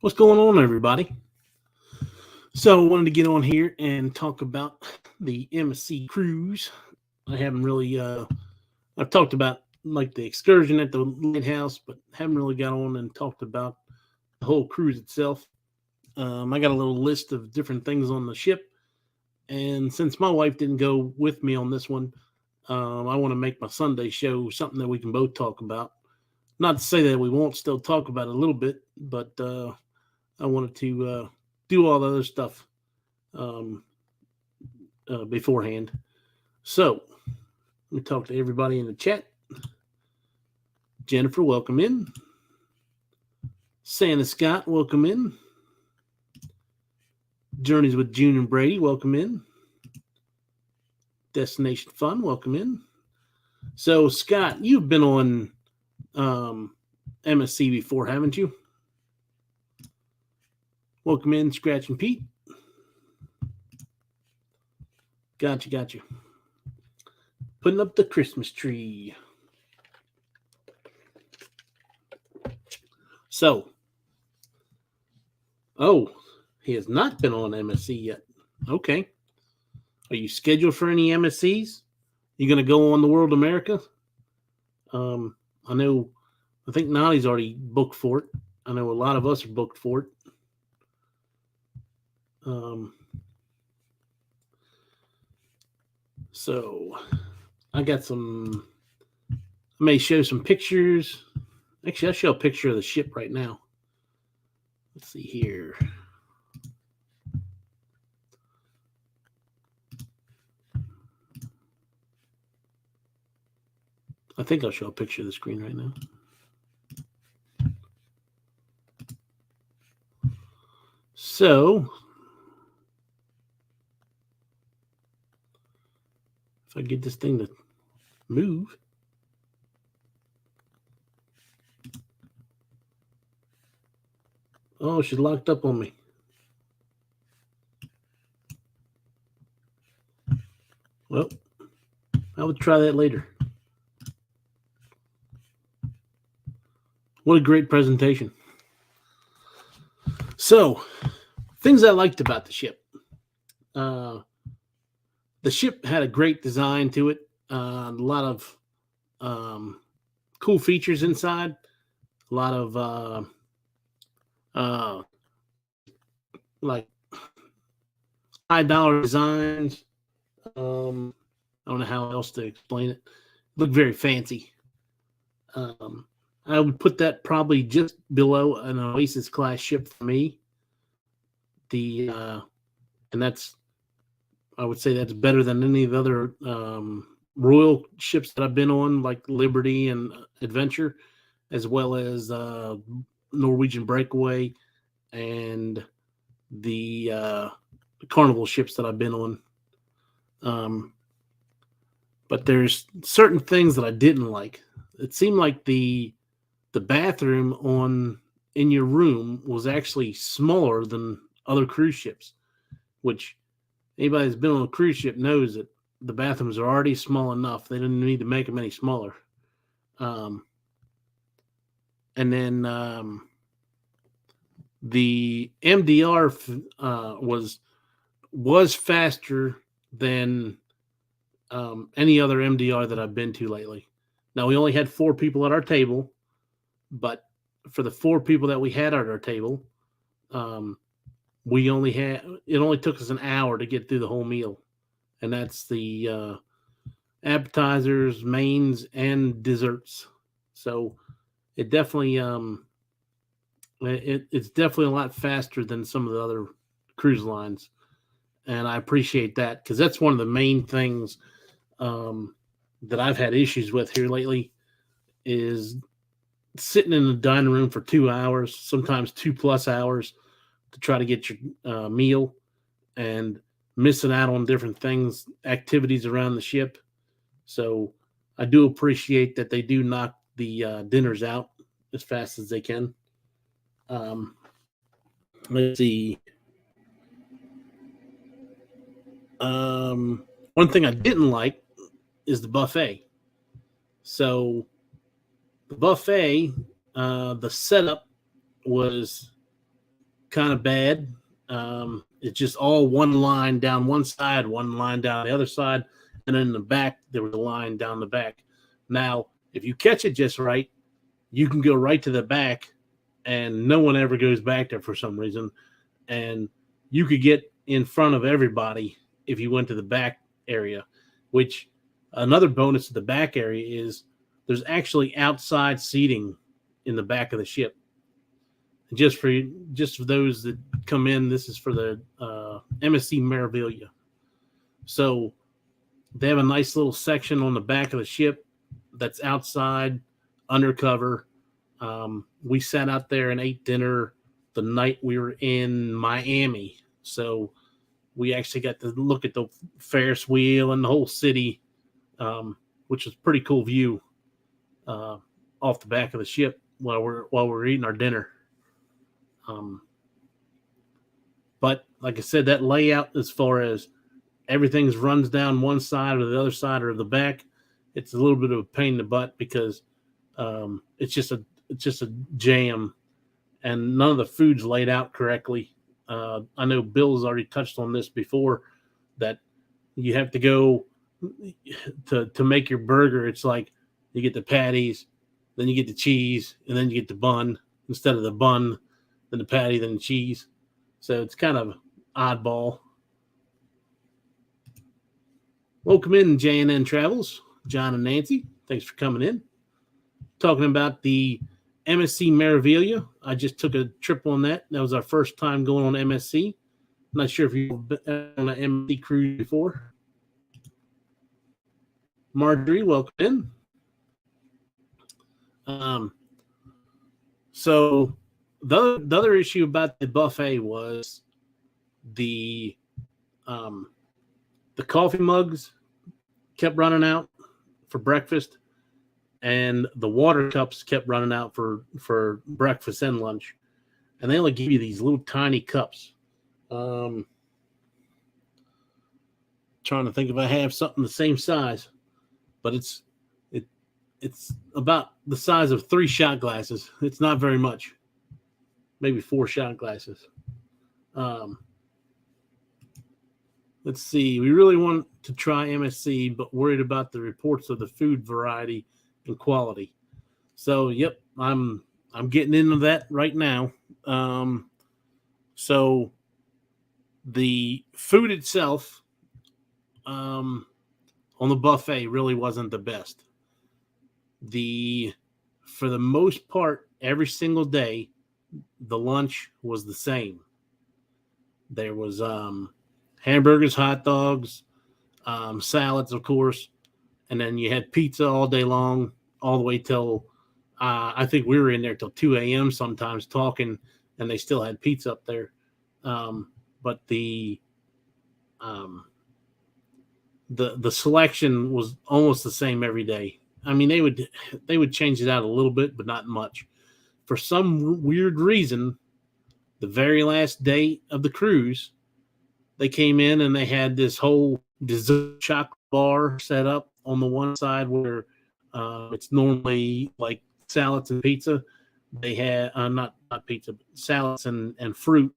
What's going on, everybody? So, I wanted to get on here and talk about the MSC cruise. I haven't really, I've talked about like the excursion at the lighthouse, but haven't really got on and talked about the whole cruise itself. I got a little list of different things on the ship, and since my wife didn't go with me on this one, I want to make my Sunday show something that we can both talk about. Not to say that we won't still talk about it a little bit, but I wanted to do all the other stuff um, beforehand. So let me talk to everybody in the chat. Jennifer, welcome in. Santa Scott, welcome in. Journeys with June and Brady, welcome in. Destination Fun, welcome in. So, Scott, you've been on MSC before, haven't you? Welcome in, Scratch and Pete. Gotcha. Putting up the Christmas tree. So, he has not been on MSC yet. Okay. Are you scheduled for any MSCs? You going to go on the World America? I think Nolly's already booked for it. I know a lot of us are booked for it. So I may show some pictures. Actually, I'll show a picture of the ship right now. Let's see here. I think I'll show a picture of the screen right now. So, if I get this thing to move. Oh, she's locked up on me. Well, I will try that later. What a great presentation. So, things I liked about the ship. The ship had a great design to it. A lot of cool features inside. A lot of like $5 designs. I don't know how else to explain it. Looked very fancy. I would put that probably just below an Oasis class ship for me. And I would say that's better than any of the other Royal ships that I've been on, like Liberty and Adventure, as well as Norwegian Breakaway and the Carnival ships that I've been on. But there's certain things that I didn't like. It seemed like the bathroom in your room was actually smaller than other cruise ships, which anybody that's been on a cruise ship knows that the bathrooms are already small enough. They didn't need to make them any smaller. And then the MDR was faster than any other MDR that I've been to lately. Now, we only had 4 people at our table, but for the 4 people that we had at our table, it only took us an hour to get through the whole meal. And that's the appetizers, mains, and desserts. So it definitely it's definitely a lot faster than some of the other cruise lines. And I appreciate that, because that's one of the main things that I've had issues with here lately, is sitting in the dining room for 2 hours, sometimes 2+ hours, to try to get your meal, and missing out on different things, activities around the ship. So I do appreciate that they do knock the dinners out as fast as they can. Let's see. One thing I didn't like is the buffet. So the buffet, the setup was kind of bad. It's just all one line down one side, one line down the other side, and then in the back there was a line down the back. Now, if you catch it just right, you can go right to the back, and no one ever goes back there for some reason. And you could get in front of everybody if you went to the back area, which another bonus of the back area is there's actually outside seating in the back of the ship. Just for those that come in, this is for the MSC Meraviglia. So they have a nice little section on the back of the ship that's outside, undercover. We sat out there and ate dinner the night we were in Miami. So we actually got to look at the Ferris wheel and the whole city, which was a pretty cool view off the back of the ship while we're eating our dinner. But like I said, that layout, as far as everything's runs down one side or the other side or the back, it's a little bit of a pain in the butt because it's just a jam, and none of the food's laid out correctly. I know Bill's already touched on this before, that you have to go to make your burger. It's like you get the patties, then you get the cheese, and then you get the bun instead of the bun, then the patty, then the cheese. So it's kind of oddball. Welcome in, J&N Travels, John and Nancy. Thanks for coming in. Talking about the MSC Meraviglia. I just took a trip on that. That was our first time going on MSC. I'm not sure if you've been on an MSC cruise before. Marjorie, welcome in. So the other issue about the buffet was the coffee mugs kept running out for breakfast, and the water cups kept running out for breakfast and lunch. And they only give you these little tiny cups. Trying to think if I have something the same size, but it's about the size of 3 shot glasses. It's not very much. Maybe 4 shot glasses. Let's see. We really want to try MSC, but worried about the reports of the food variety and quality. So, yep, I'm getting into that right now. So the food itself on the buffet really wasn't the best. For the most part, every single day, the lunch was the same. There was hamburgers, hot dogs, salads, of course, and then you had pizza all day long, all the way till I think we were in there till 2 a.m. sometimes talking, and they still had pizza up there. But the selection was almost the same every day. I mean, they would change it out a little bit, but not much. For some weird reason, the very last day of the cruise, they came in and they had this whole dessert chocolate bar set up on the one side where it's normally like salads and pizza. They had not pizza, but salads and fruit.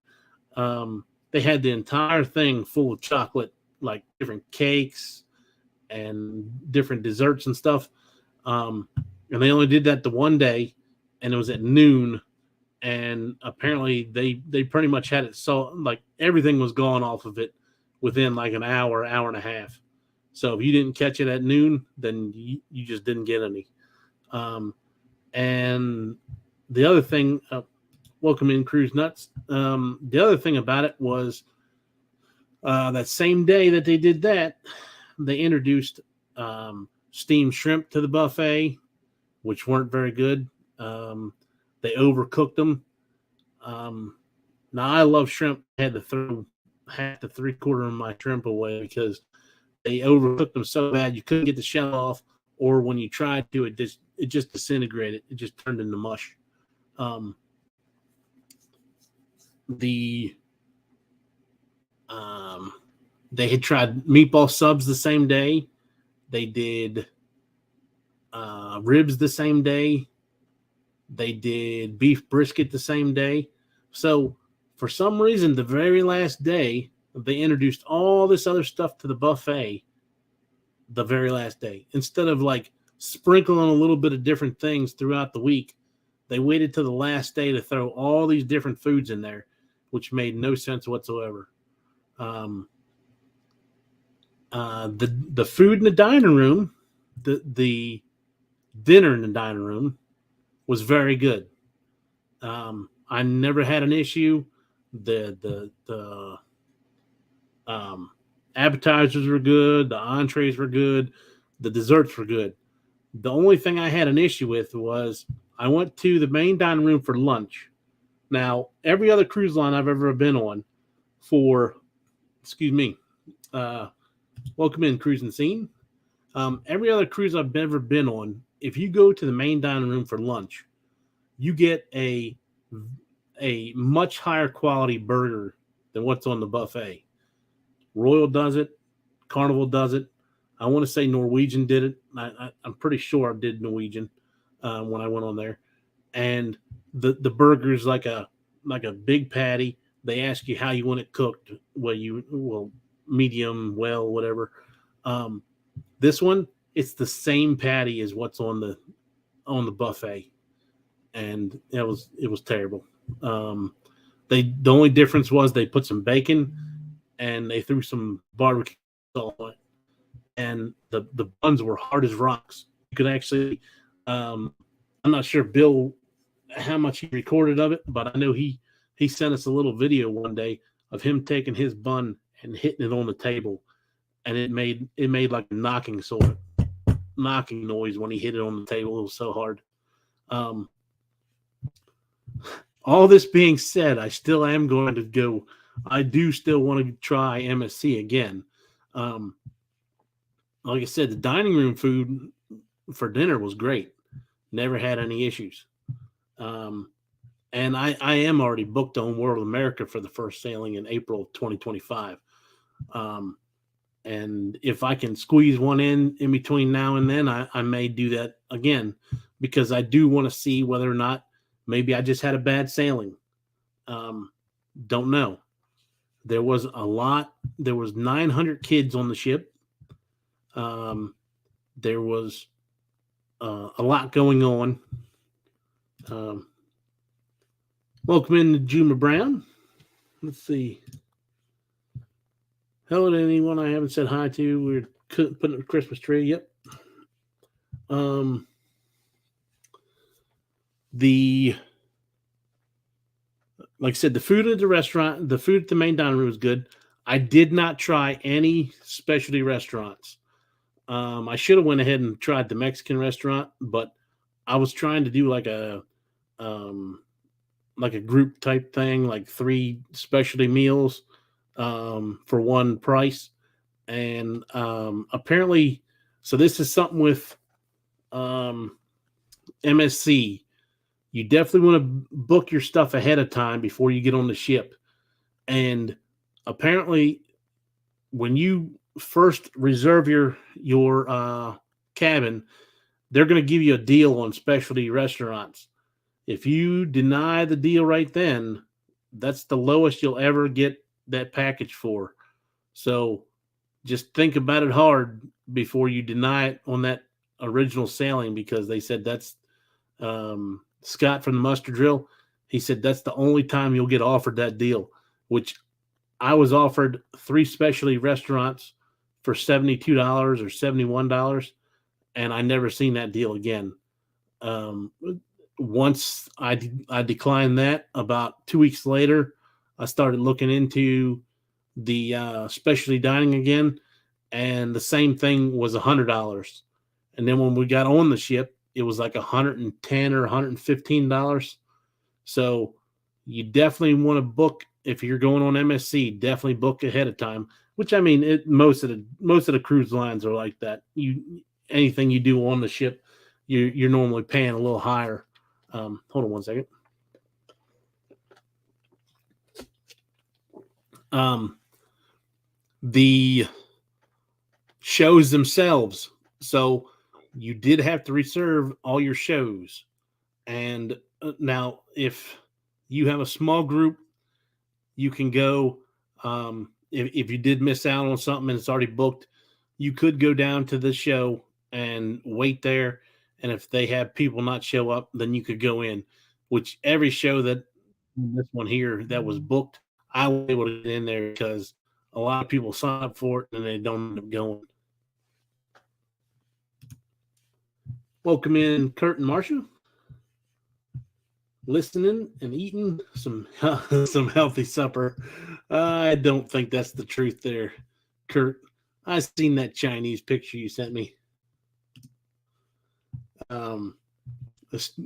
They had the entire thing full of chocolate, like different cakes and different desserts and stuff. And they only did that the one day, and it was at noon. And apparently they pretty much had it, so like everything was gone off of it within like an hour and a half. So if you didn't catch it at noon, then you just didn't get any. And the other thing, welcome in, Cruise Nuts. The other thing about it was that same day that they did that, they introduced steamed shrimp to the buffet, which weren't very good. They overcooked them. Now, I love shrimp. I had to throw half to 3/4 of my shrimp away because they overcooked them so bad you couldn't get the shell off, or when you tried to, it just disintegrated. It just turned into mush. They had tried meatball subs the same day. They did ribs the same day. They did beef brisket the same day. So For some reason, the very last day, they introduced all this other stuff to the buffet the very last day. Instead of like sprinkling a little bit of different things throughout the week, they waited till the last day to throw all these different foods in there, which made no sense whatsoever. The food in the dining room, the dinner in the dining room was very good. I never had an issue. The appetizers were good. The entrees were good. The desserts were good. The only thing I had an issue with was I went to the main dining room for lunch. Now, every other cruise line I've ever been on for, excuse me, welcome in, Cruising Scene. Every other cruise I've ever been on, if you go to the main dining room for lunch, you get a much higher quality burger than what's on the buffet. Royal does it. Carnival does it. I want to say Norwegian did it. I'm pretty sure I did Norwegian when I went on there. And the burger's like a big patty. They ask you how you want it cooked, medium, well, whatever. This one, it's the same patty as what's on the buffet, and it was terrible. The only difference was they put some bacon and they threw some barbecue salt on it, and the buns were hard as rocks. You could actually, I'm not sure Bill how much he recorded of it, but I know he sent us a little video one day of him taking his bun and hitting it on the table, and it made like a knocking noise when he hit it on the table. It was so hard. All this being said, I still am going to go. I do still want to try MSC again. Like I said, the dining room food for dinner was great. Never had any issues. And I am already booked on World America for the first sailing in April of 2025. And if I can squeeze one in between now and then, I may do that again, because I do want to see whether or not maybe I just had a bad sailing. Don't know. There was 900 kids on the ship. There was a lot going on. Welcome in to Juma Brown. Let's see. Hello to anyone I haven't said hi to. We're putting up a Christmas tree. Yep. Like I said, the food at the restaurant, the food at the main dining room was good. I did not try any specialty restaurants. I should have went ahead and tried the Mexican restaurant, but I was trying to do like a group type thing, like 3 specialty meals for one price. And apparently, so this is something with MSC. You definitely want to book your stuff ahead of time before you get on the ship. And apparently, when you first reserve your cabin, they're going to give you a deal on specialty restaurants. If you deny the deal right then, that's the lowest you'll ever get that package for. So just think about it hard before you deny it on that original sailing, because they said that's Scott from the Muster Drill. He said that's the only time you'll get offered that deal, which I was offered 3 specialty restaurants for $72 or $71, and I never seen that deal again. Once I declined that, about 2 weeks later, I started looking into the specialty dining again, and the same thing was $100. And then when we got on the ship, it was like $110 or $115. So you definitely want to book if you're going on MSC. Definitely book ahead of time. Which, I mean, most of the cruise lines are like that. Anything you do on the ship, you're normally paying a little higher. Hold on one second. The shows themselves. So you did have to reserve all your shows. And now if you have a small group you can go. If you did miss out on something and it's already booked, you could go down to the show and wait there. And if they have people not show up, then you could go in. Which every show that this one here that was booked, I was able to get in there because a lot of people sign up for it and they don't end up going. Welcome in, Kurt and Marcia. Listening and eating some some healthy supper. I don't think that's the truth there, Kurt. I seen that Chinese picture you sent me.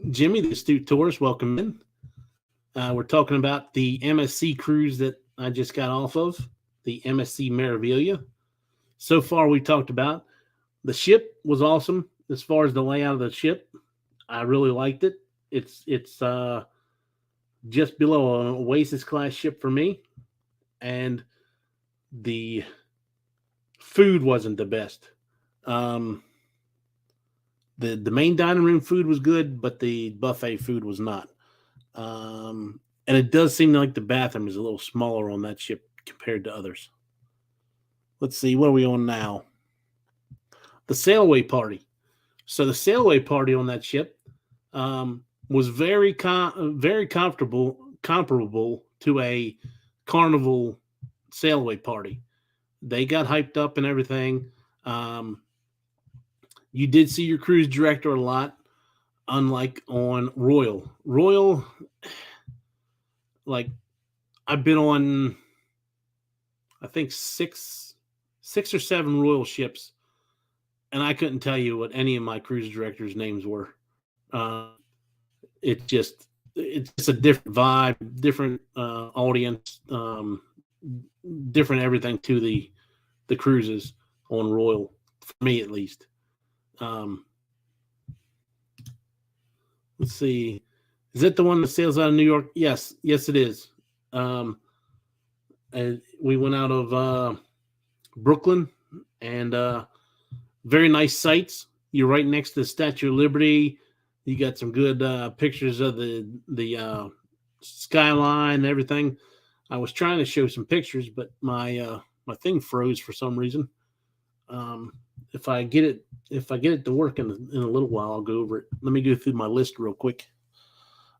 Jimmy, the astute tourist, welcome in. We're talking about the MSC cruise that I just got off of, the MSC Meraviglia. So far, we talked about the ship was awesome as far as the layout of the ship. I really liked it. It's just below an Oasis class ship for me, and the food wasn't the best. The main dining room food was good, but the buffet food was not. And it does seem like the bathroom is a little smaller on that ship compared to others. Let's see, what are we on now? The sailaway party. So the sailaway party on that ship was very comparable to a carnival sailaway party. They got hyped up and everything. You did see your cruise director a lot, unlike on Royal. Royal, like, I've been on, I think, six or seven Royal ships, and I couldn't tell you what any of my cruise directors' names were. It's just a different vibe, different audience, different everything to the cruises on Royal, for me at least. Let's see. Is that the one that sails out of New York? Yes, it is. And we went out of Brooklyn, and very nice sights. You're right next to the Statue of Liberty. You got some good pictures of the skyline and everything. I was trying to show some pictures, but my thing froze for some reason. If I get it to work in a little while, I'll go over it. Let me go through my list real quick.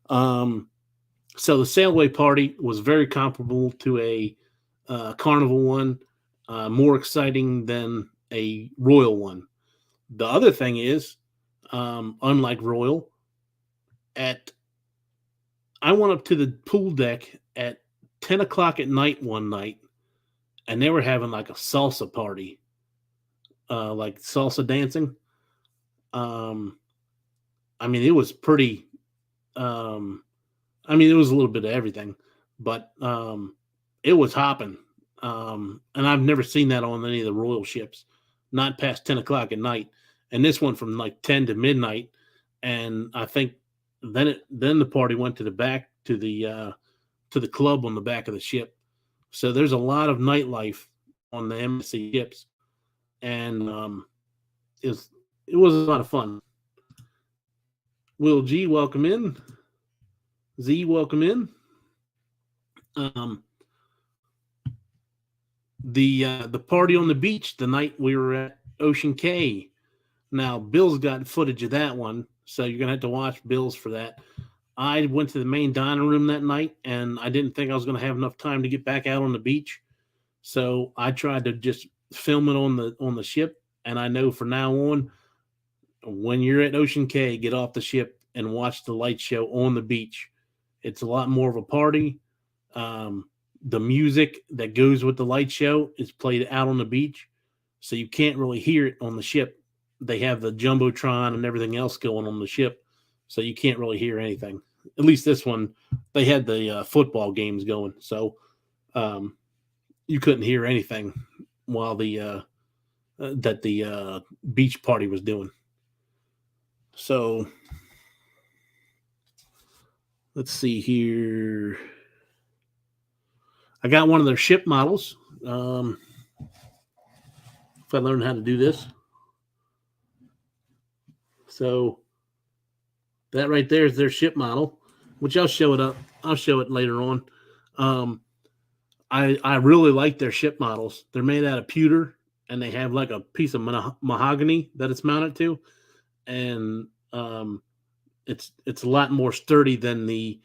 So the sailaway party was very comparable to a carnival one, more exciting than a Royal one. The other thing is, unlike Royal, I went up to the pool deck at 10 o'clock at night one night, and they were having like a salsa party, like salsa dancing. I mean, it was pretty. I mean, it was a little bit of everything, but it was hopping. And I've never seen that on any of the Royal ships, not past 10 o'clock at night. And this one from like 10 to midnight. And I think then the party went to the back to the club on the back of the ship. So there's a lot of nightlife on the MSC ships, and it was a lot of fun. Will G, welcome in. Z, welcome in. The party on the beach the night we were at Ocean Cay. Now, Bill's got footage of that one, so you're going to have to watch Bill's for that. I went to the main dining room that night, and I didn't think I was going to have enough time to get back out on the beach. So I tried to just film it on the ship, and I know from now on, when you're at Ocean Cay, get off the ship and watch the light show on the beach. It's a lot more of a party. The music that goes with the light show is played out on the beach, so you can't really hear it on the ship. They have the Jumbotron and everything else going on the ship, so you can't really hear anything. At least this one, they had the football games going, so you couldn't hear anything while the beach party was doing. So let's see here. I got one of their ship models. If I learn how to do this. So that right there is their ship model, which I'll show it later on. I really like their ship models. They're made out of pewter, and they have like a piece of mahogany that it's mounted to, and it's a lot more sturdy than the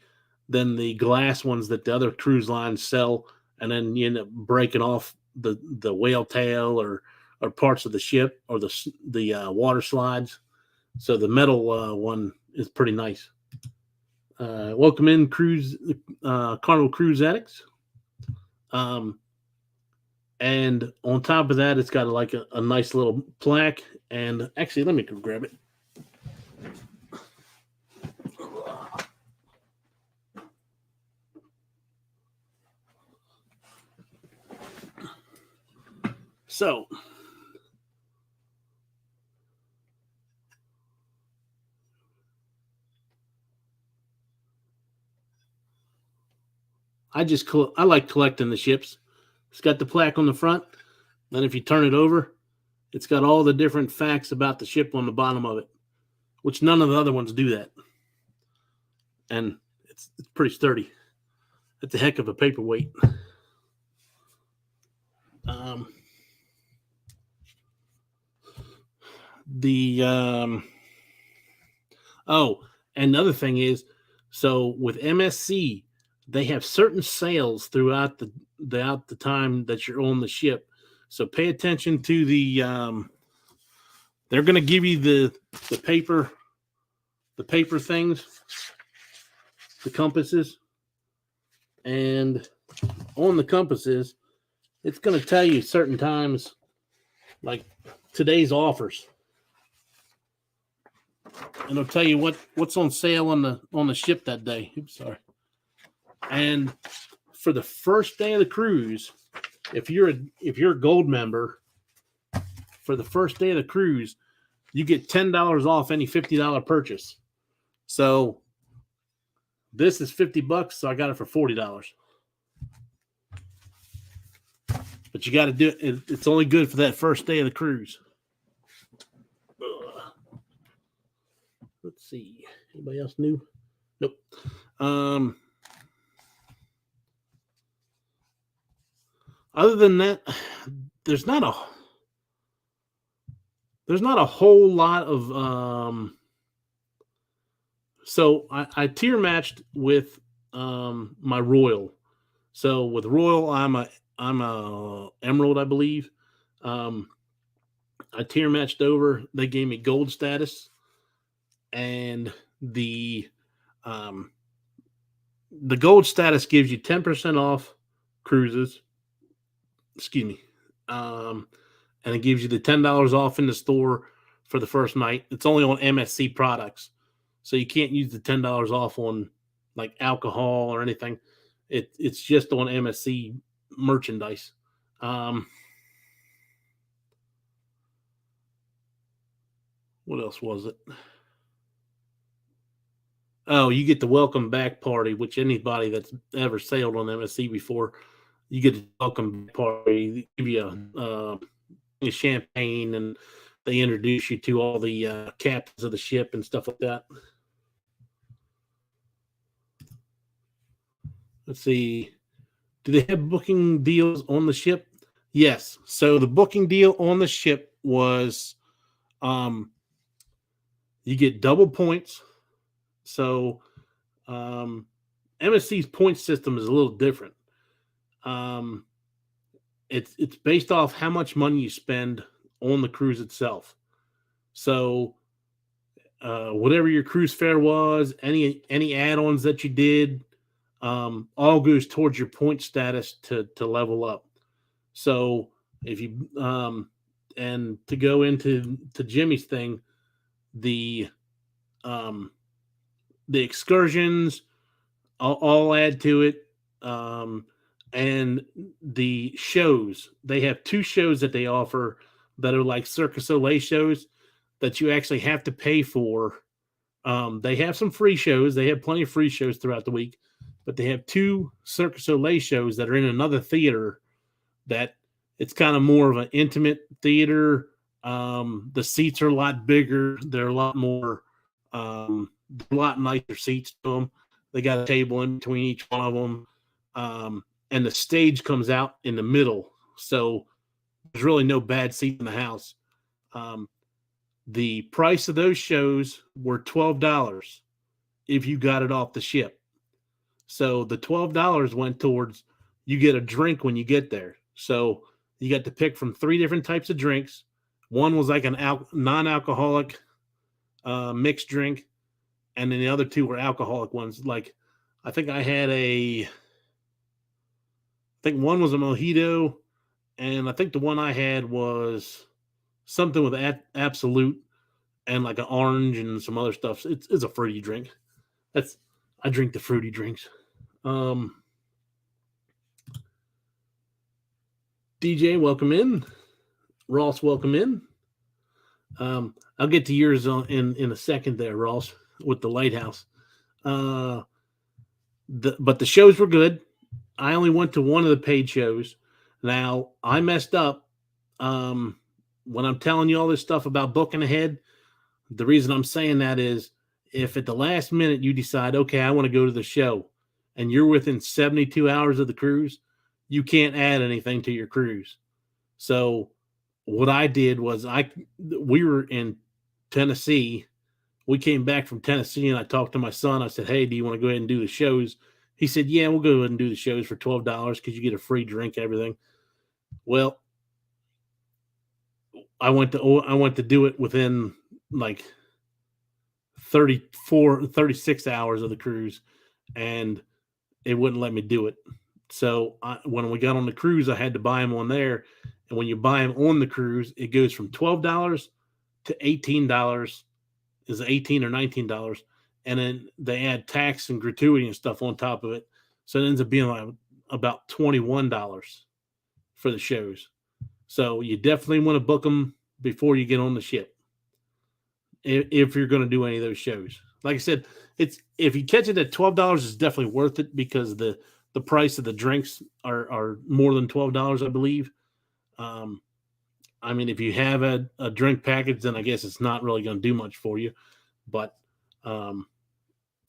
glass ones that the other cruise lines sell, and then you end up breaking off the whale tail or parts of the ship or the water slides. So the metal one is pretty nice. Welcome in, Carnival Cruise addicts. And on top of that, it's got like a nice little plaque. And actually, let me go grab it. So, I like collecting the ships. It's got the plaque on the front. Then if you turn it over, it's got all the different facts about the ship on the bottom of it, which none of the other ones do that. And it's pretty sturdy. It's a heck of a paperweight. Oh, and another thing is, so with MSC, they have certain sales throughout the time that you're on the ship. So pay attention to they're going to give you the paper things, the compasses, and on the compasses, it's going to tell you certain times, like today's offers, and it'll tell you what's on sale on the ship that day. Oops, sorry. And for the first day of the cruise, if you're a gold member, for the first day of the cruise, you get $10 off any $50 purchase. So this is $50, so I got it for $40. But you got to do it. It's only good for that first day of the cruise. Let's see. Anybody else new? Nope. Other than that, there's not a whole lot of so I tier matched with my Royal. So with Royal, I'm a Emerald, I believe. I tier matched over. They gave me gold status, and the gold status gives you 10% off cruises. Excuse me. And it gives you the $10 off in the store for the first night. It's only on MSC products, so you can't use the $10 off on like alcohol or anything. It's just on MSC merchandise. What else was it? Oh, you get the welcome back party, which anybody that's ever sailed on MSC before, you get a welcome party. They give you a champagne, and they introduce you to all the captains of the ship and stuff like that. Let's see. Do they have booking deals on the ship? Yes. So the booking deal on the ship was you get double points. So MSC's point system is a little different. It's based off how much money you spend on the cruise itself. So whatever your cruise fare was, any add-ons that you did, all goes towards your point status to level up. So if you and to go into Jimmy's thing, the excursions all add to it. And the shows, they have 2 shows that they offer that are like Cirque du Soleil shows that you actually have to pay for. They have some free shows. They have plenty of free shows throughout the week, but they have 2 Cirque du Soleil shows that are in another theater that it's kind of more of an intimate theater. The seats are a lot bigger. They're a lot more, a lot nicer seats to them. They got a table in between each one of them. and the stage comes out in the middle. So there's really no bad seats in the house. The price of those shows were $12 if you got it off the ship. So the $12 went towards you get a drink when you get there. So you got to pick from 3 different types of drinks. One was like an non-alcoholic mixed drink, and then the other 2 were alcoholic ones. Like I think one was a mojito, and I think the one I had was something with Absolute and like an orange and some other stuff. It's a fruity drink. I drink the fruity drinks. DJ, welcome in. Ross, welcome in. I'll get to yours in a second there, Ross, with the lighthouse. But the shows were good. I only went to one of the paid shows. Now, I messed up. When I'm telling you all this stuff about booking ahead, the reason I'm saying that is if at the last minute you decide, okay, I want to go to the show, and you're within 72 hours of the cruise, you can't add anything to your cruise. So what I did was we were in Tennessee. We came back from Tennessee, and I talked to my son. I said, hey, do you want to go ahead and do the shows? He said, yeah, we'll go ahead and do the shows for $12 because you get a free drink, everything. Well, I went to do it within like 36 hours of the cruise, and it wouldn't let me do it. So when we got on the cruise, I had to buy them on there. And when you buy them on the cruise, it goes from $12 to $18. Is $18 or $19. And then they add tax and gratuity and stuff on top of it. So it ends up being like about $21 for the shows. So you definitely want to book them before you get on the ship if you're going to do any of those shows. Like I said, if you catch it at $12, it's definitely worth it because the price of the drinks are more than $12, I believe. I mean, if you have a drink package, then I guess it's not really going to do much for you. But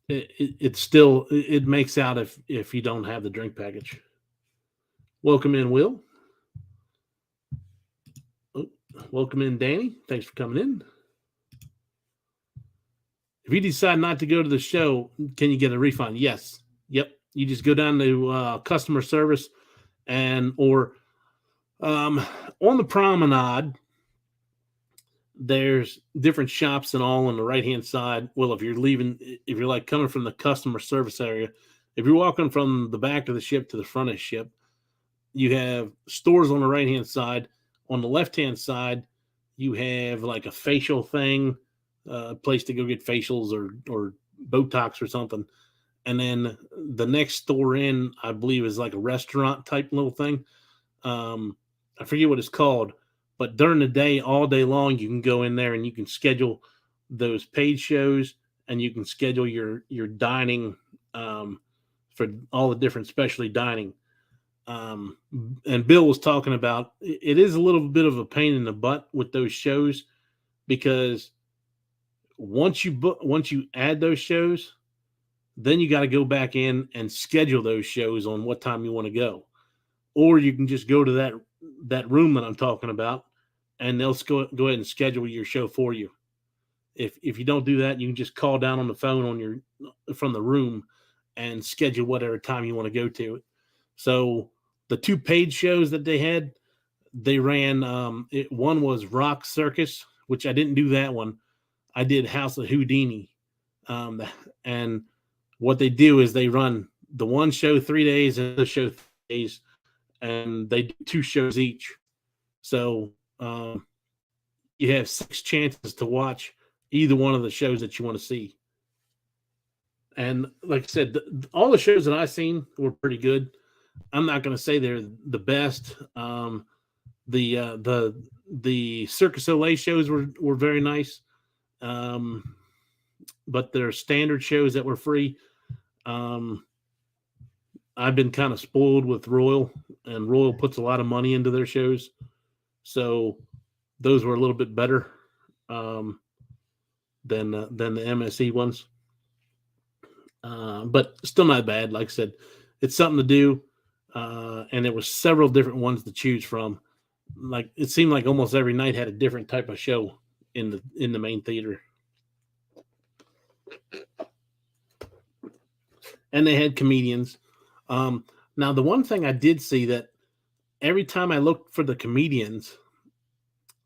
it makes out if you don't have the drink package. Welcome in, Will. Welcome in, Danny. Thanks for coming in. If you decide not to go to the show, can you get a refund? Yes. Yep. You just go down to customer service or on the promenade, there's different shops and all on the right-hand side. Well, if you're like coming from the customer service area, if you're walking from the back of the ship to the front of the ship, you have stores on the right-hand side. On the left-hand side, you have like a facial thing, a place to go get facials or Botox or something. And then the next store in, I believe, is like a restaurant type little thing. I forget what it's called, but during the day, all day long, you can go in there and you can schedule those paid shows and you can schedule your dining for all the different specialty dining. And Bill was talking about it is a little bit of a pain in the butt with those shows because once you add those shows, then you got to go back in and schedule those shows on what time you want to go. Or you can just go to that room that I'm talking about, and they'll go ahead and schedule your show for you. If you don't do that, you can just call down on the phone from the room and schedule whatever time you want to go to it. So the 2 paid shows that they had, they ran. One was Rock Circus, which I didn't do that one. I did House of Houdini, and what they do is they run the one show 3 days and the show 3 days, and they do 2 shows each. So you have 6 chances to watch either one of the shows that you want to see. And like I said, all the shows that I've seen were pretty good. I'm not going to say they're the best. The Circus Soleil shows were very nice. But there are standard shows that were free. I've been kind of spoiled with Royal, and Royal puts a lot of money into their shows. So those were a little bit better than the MSC ones. But still not bad. Like I said, it's something to do. and there was several different ones to choose from. Like it seemed like almost every night had a different type of show in the main theater, and they had comedians. Now, the one thing I did see that every time I looked for the comedians,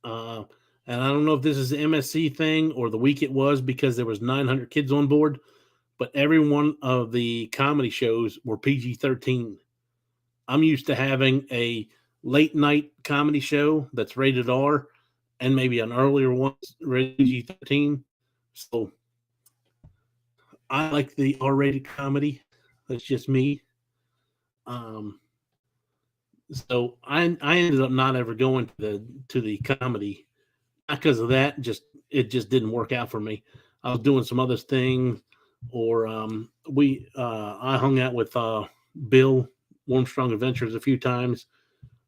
uh, and I don't know if this is the MSC thing or the week it was because there was 900 kids on board, but every one of the comedy shows were PG-13. I'm used to having a late night comedy show that's rated R and maybe an earlier one rated PG-13. So I like the R-rated comedy. That's just me. Um, so I ended up not ever going to the comedy, not because of that. Just it just didn't work out for me. I was doing some other things, or I hung out with Bill Warmstrong Adventures a few times,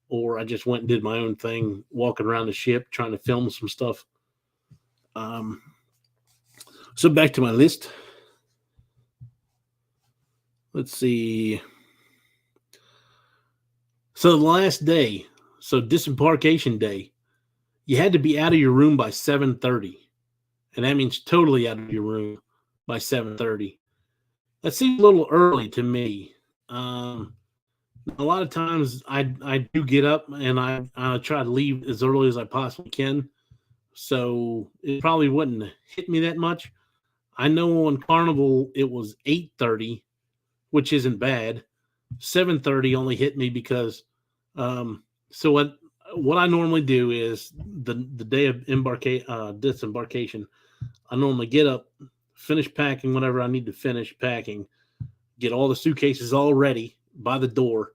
or I just went and did my own thing, walking around the ship trying to film some stuff. Um, so back to my list. Let's see. So the last day, so disembarkation day, you had to be out of your room by 7:30, and that means totally out of your room by 7:30. That seems a little early to me. Um, a lot of times I do get up and I try to leave as early as I possibly can, so it probably wouldn't hit me that much. I know on Carnival it was 8:30, which isn't bad. 7:30 only hit me because so what I normally do is the day of disembarkation, I normally get up, finish packing whatever I need to finish packing, get all the suitcases all ready by the door,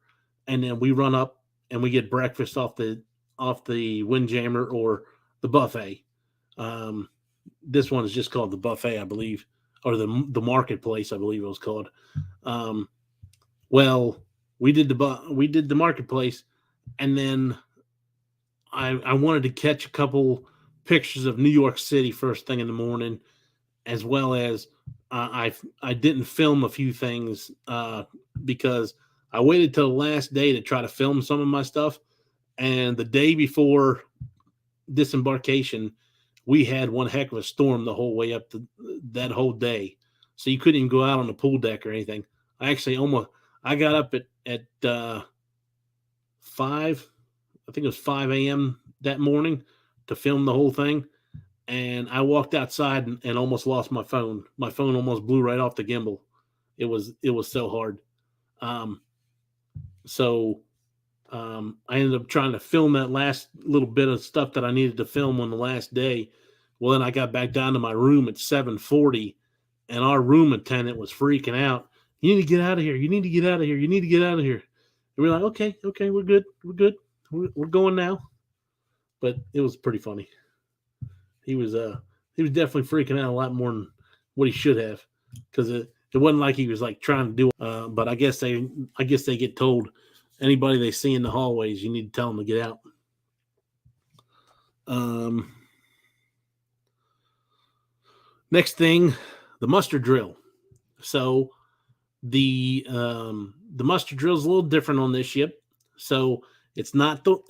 and then we run up and we get breakfast off the Windjammer or the buffet. Um, this one is just called the buffet, I believe, or the marketplace, I believe it was called. Um, well, we did the marketplace, and then I wanted to catch a couple pictures of New York City first thing in the morning, as well as I didn't film a few things because I waited till the last day to try to film some of my stuff, and the day before disembarkation, we had one heck of a storm the whole way up to that whole day, so you couldn't even go out on the pool deck or anything. I got up at 5, I think it was 5 a.m. that morning to film the whole thing, and I walked outside and almost lost my phone. My phone almost blew right off the gimbal. It was so hard. Um, so I ended up trying to film that last little bit of stuff that I needed to film on the last day. Well, then I got back down to my room at 7:40, and our room attendant was freaking out. You need to get out of here. You need to get out of here. You need to get out of here. And we're like, okay, we're good. We're good. We're going now. But it was pretty funny. He was definitely freaking out a lot more than what he should have, because it wasn't like he was like trying to do. But I guess they get told, anybody they see in the hallways, you need to tell them to get out. Next thing, the muster drill. So the muster drill is a little different on this ship. So it's not the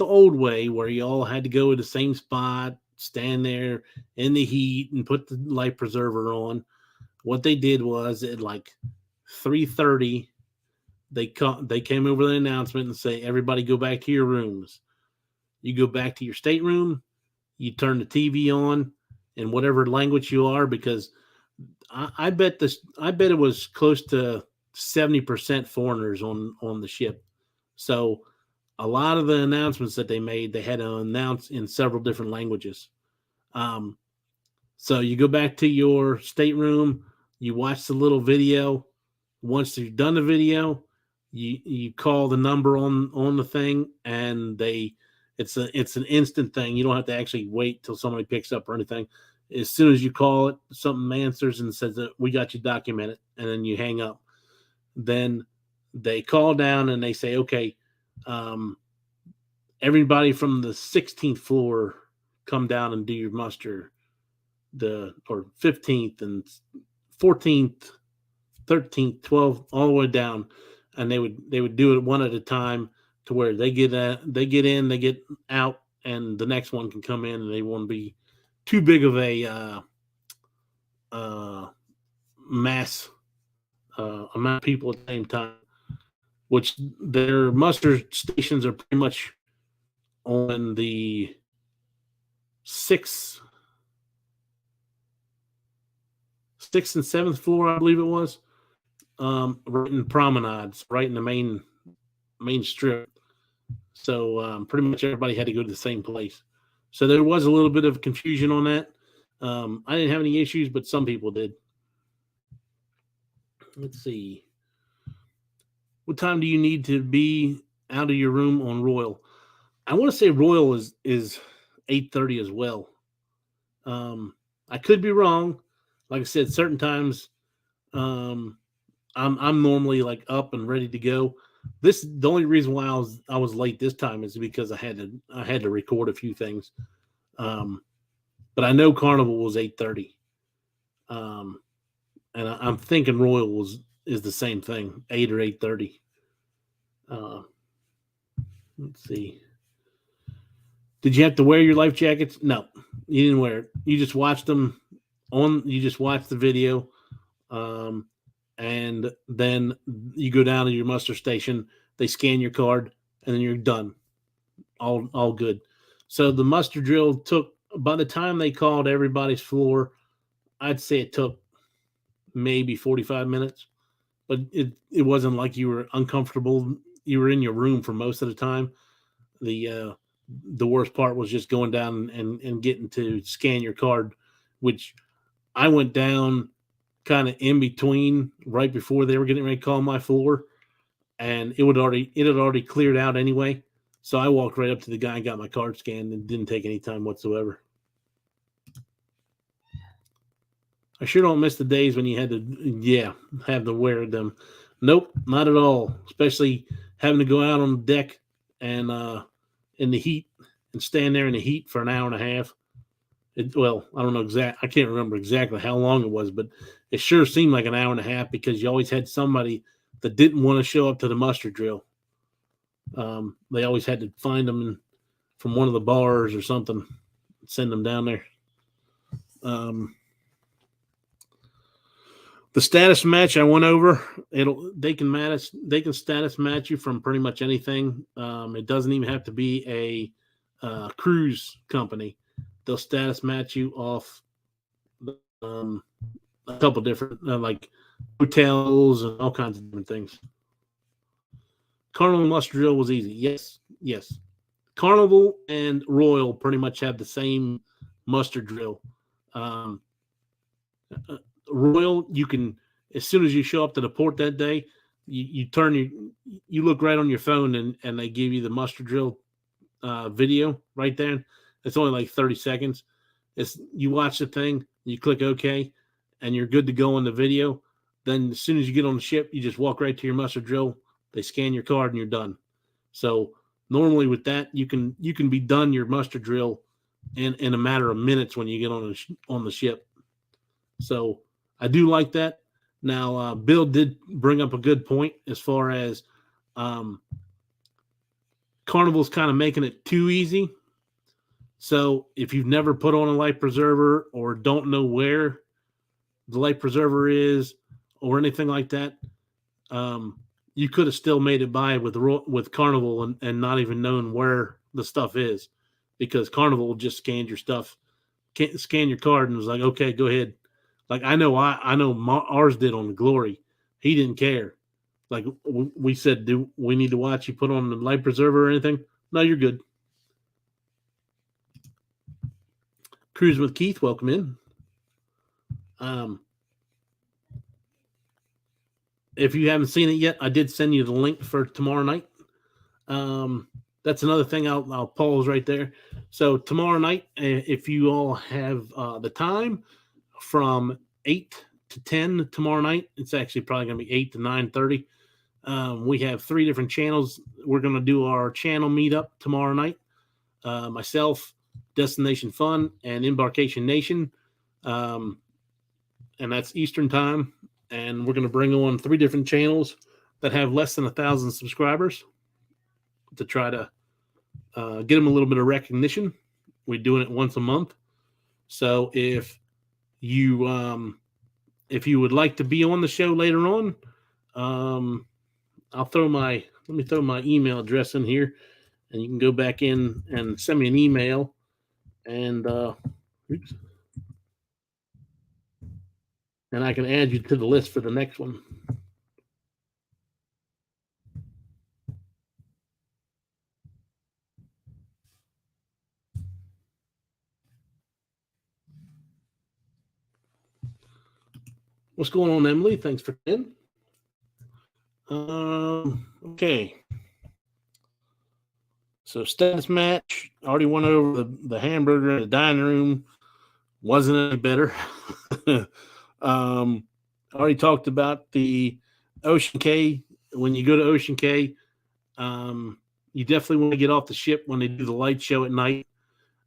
old way where you all had to go to the same spot, stand there in the heat, and put the life preserver on. What they did was at like 3:30, they came over the announcement and say, everybody go back to your rooms. You go back to your stateroom, you turn the TV on in whatever language you are, because I bet it was close to 70% foreigners on the ship. So a lot of the announcements that they made, they had to announce in several different languages. So you go back to your stateroom, you watch the little video. Once you've done the video, you call the number on the thing, and it's an instant thing. You don't have to actually wait till somebody picks up or anything. As soon as you call it, something answers and says that we got you documented, and then you hang up. Then they call down and they say, okay, everybody from the 16th floor come down and do your muster, or 15th and 14th, 13th, 12th, all the way down. and they would do it one at a time to where they get in, they get out, and the next one can come in, and they won't be too big of a uh, mass amount of people at the same time. Which their muster stations are pretty much on the sixth and seventh floor, I believe it was, right in promenades, right in the main strip. So pretty much everybody had to go to the same place. So there was a little bit of confusion on that. I didn't have any issues, but some people did. Let's see. What time do you need to be out of your room on Royal? I want to say Royal is 8:30 as well. I could be wrong. Like I said, certain times um, I'm normally like up and ready to go. The only reason why I was late this time is because I had to record a few things. But I know Carnival was 8:30. And I'm thinking Royal is the same thing, 8 or 8:30. Let's see. Did you have to wear your life jackets? No, you didn't wear it. You just watched them you just watched the video. And then you go down to your muster station, they scan your card, and then you're done. All good. So the muster drill took, by the time they called everybody's floor, I'd say it took maybe 45 minutes, but it wasn't like you were uncomfortable. You were in your room for most of the time. The worst part was just going down and getting to scan your card, which I went down kind of in between, right before they were getting ready to call my floor, and it had already cleared out anyway. So I walked right up to the guy and got my card scanned, and didn't take any time whatsoever. I sure don't miss the days when you had to, have to wear them. Nope, not at all. Especially having to go out on the deck and in the heat and stand there in the heat for an hour and a half. I don't know I can't remember exactly how long it was, but it sure seemed like an hour and a half because you always had somebody that didn't want to show up to the muster drill. They always had to find them from one of the bars or something, send them down there. The status match I went over. They can status match you from pretty much anything. It doesn't even have to be a cruise company. They'll status match you off a couple different like hotels and all kinds of different things. Carnival muster drill was easy. Yes. Carnival and Royal pretty much have the same muster drill. Royal, you can, as soon as you show up to the port that day, you look right on your phone and they give you the muster drill video right there. It's only like 30 seconds. You watch the thing, you click OK, and you're good to go on the video. Then as soon as you get on the ship, you just walk right to your muster drill. They scan your card and you're done. So normally with that, you can be done your muster drill in a matter of minutes when you get on the ship. So I do like that. Now, Bill did bring up a good point as far as Carnival's kind of making it too easy. So if you've never put on a life preserver or don't know where the life preserver is or anything like that, you could have still made it by with Carnival and not even knowing where the stuff is, because Carnival just scanned your stuff, scan your card, and was like, okay, go ahead. Like I know ours did on the Glory. He didn't care. Like we said, do we need to watch you put on the life preserver or anything? No, you're good. Cruise with Keith, welcome in. If you haven't seen it yet, I did send you the link for tomorrow night. That's another thing. I'll pause right there. So tomorrow night, if you all have the time, from 8 to 10 tomorrow night, it's actually probably going to be 8 to 9:30. We have 3 different channels. We're going to do our channel meetup tomorrow night. Myself, Destination Fun, and Embarkation Nation. And that's Eastern time. And we're going to bring on 3 different channels that have less than 1,000 subscribers to try to get them a little bit of recognition. We're doing it once a month. So if you would like to be on the show later on, let me throw my email address in here, and you can go back in and send me an email, and and I can add you to the list for the next one. What's going on, Emily? Thanks for coming. Okay. So stats match. Already went over the hamburger in the dining room. Wasn't any better. Already talked about the Ocean K. When you go to Ocean K, you definitely want to get off the ship when they do the light show at night.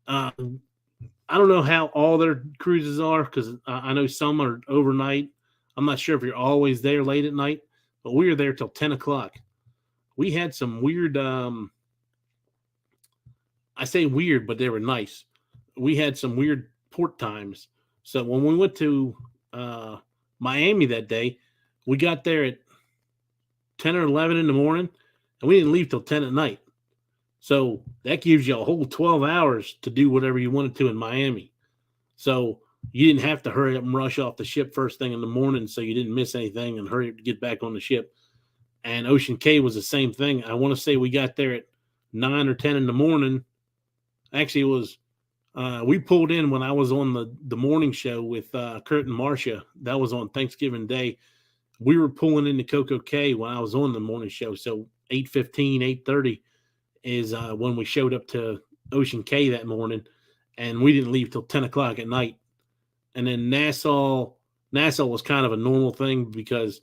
I don't know how all their cruises are, because I know some are overnight. I'm not sure if you're always there late at night, but we were there till 10 o'clock. We had some weird, I say weird, but they were nice. We had some weird port times. So when we went to Miami that day, we got there at 10 or 11 in the morning, and we didn't leave till 10 at night. So that gives you a whole 12 hours to do whatever you wanted to in Miami. So you didn't have to hurry up and rush off the ship first thing in the morning so you didn't miss anything and hurry up to get back on the ship. And Ocean K was the same thing. I want to say we got there at 9 or 10 in the morning. Actually, it was we pulled in when I was on the morning show with Kurt and Marcia. That was on Thanksgiving Day. We were pulling into Coco K when I was on the morning show. So 8:15, 8:30 is when we showed up to Ocean K that morning, and we didn't leave till 10 o'clock at night. And then Nassau was kind of a normal thing, because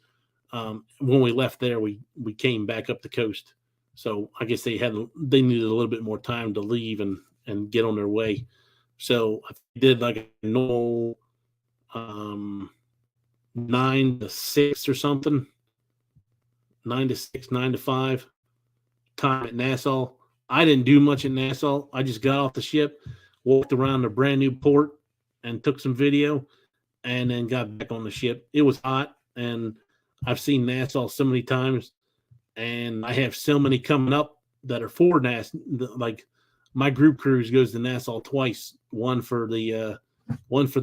when we left there, we came back up the coast. So I guess they needed a little bit more time to leave and get on their way. So I did like a normal 9 to 6 or something, 9 to 6, 9 to 5 time at Nassau. I didn't do much at Nassau. I just got off the ship, walked around the brand new port, and took some video, and then got back on the ship. It was hot, and I've seen Nassau so many times, and I have so many coming up that are for Nassau. Like my group cruise goes to Nassau twice, one for the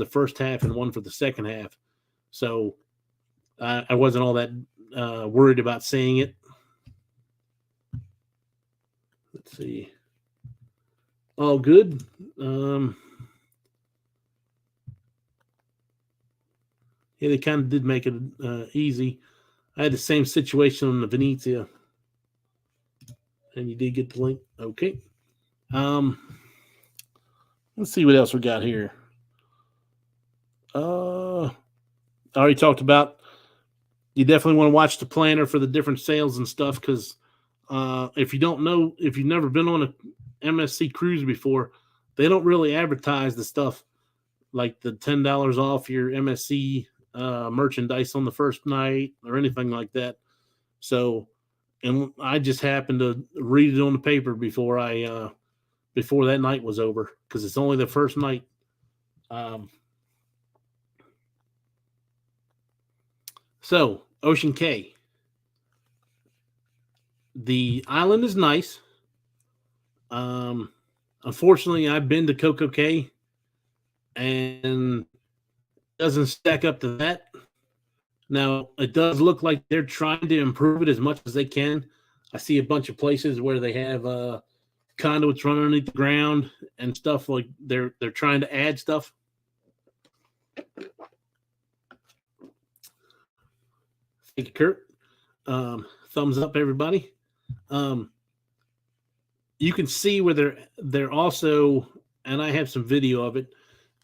first half and one for the second half. So I wasn't all that worried about seeing it. Let's see. All good. Yeah, they kind of did make it easy. I had the same situation on the Venezia. And you did get the link. Okay. Let's see what else we got here. I already talked about, you definitely want to watch the planner for the different sales and stuff, because if you don't know, if you've never been on a MSC cruise before, they don't really advertise the stuff like the $10 off your MSC merchandise on the first night or anything like that. So, and I just happened to read it on the paper before that night was over, because it's only the first night. So Ocean K, the island is nice. Unfortunately, I've been to Coco K, and it doesn't stack up to that. Now, it does look like they're trying to improve it as much as they can. I see a bunch of places where they have conduits running underneath the ground and stuff, like they're trying to add stuff. Thank you, Kurt. Thumbs up, everybody. You can see where they're also, and I have some video of it,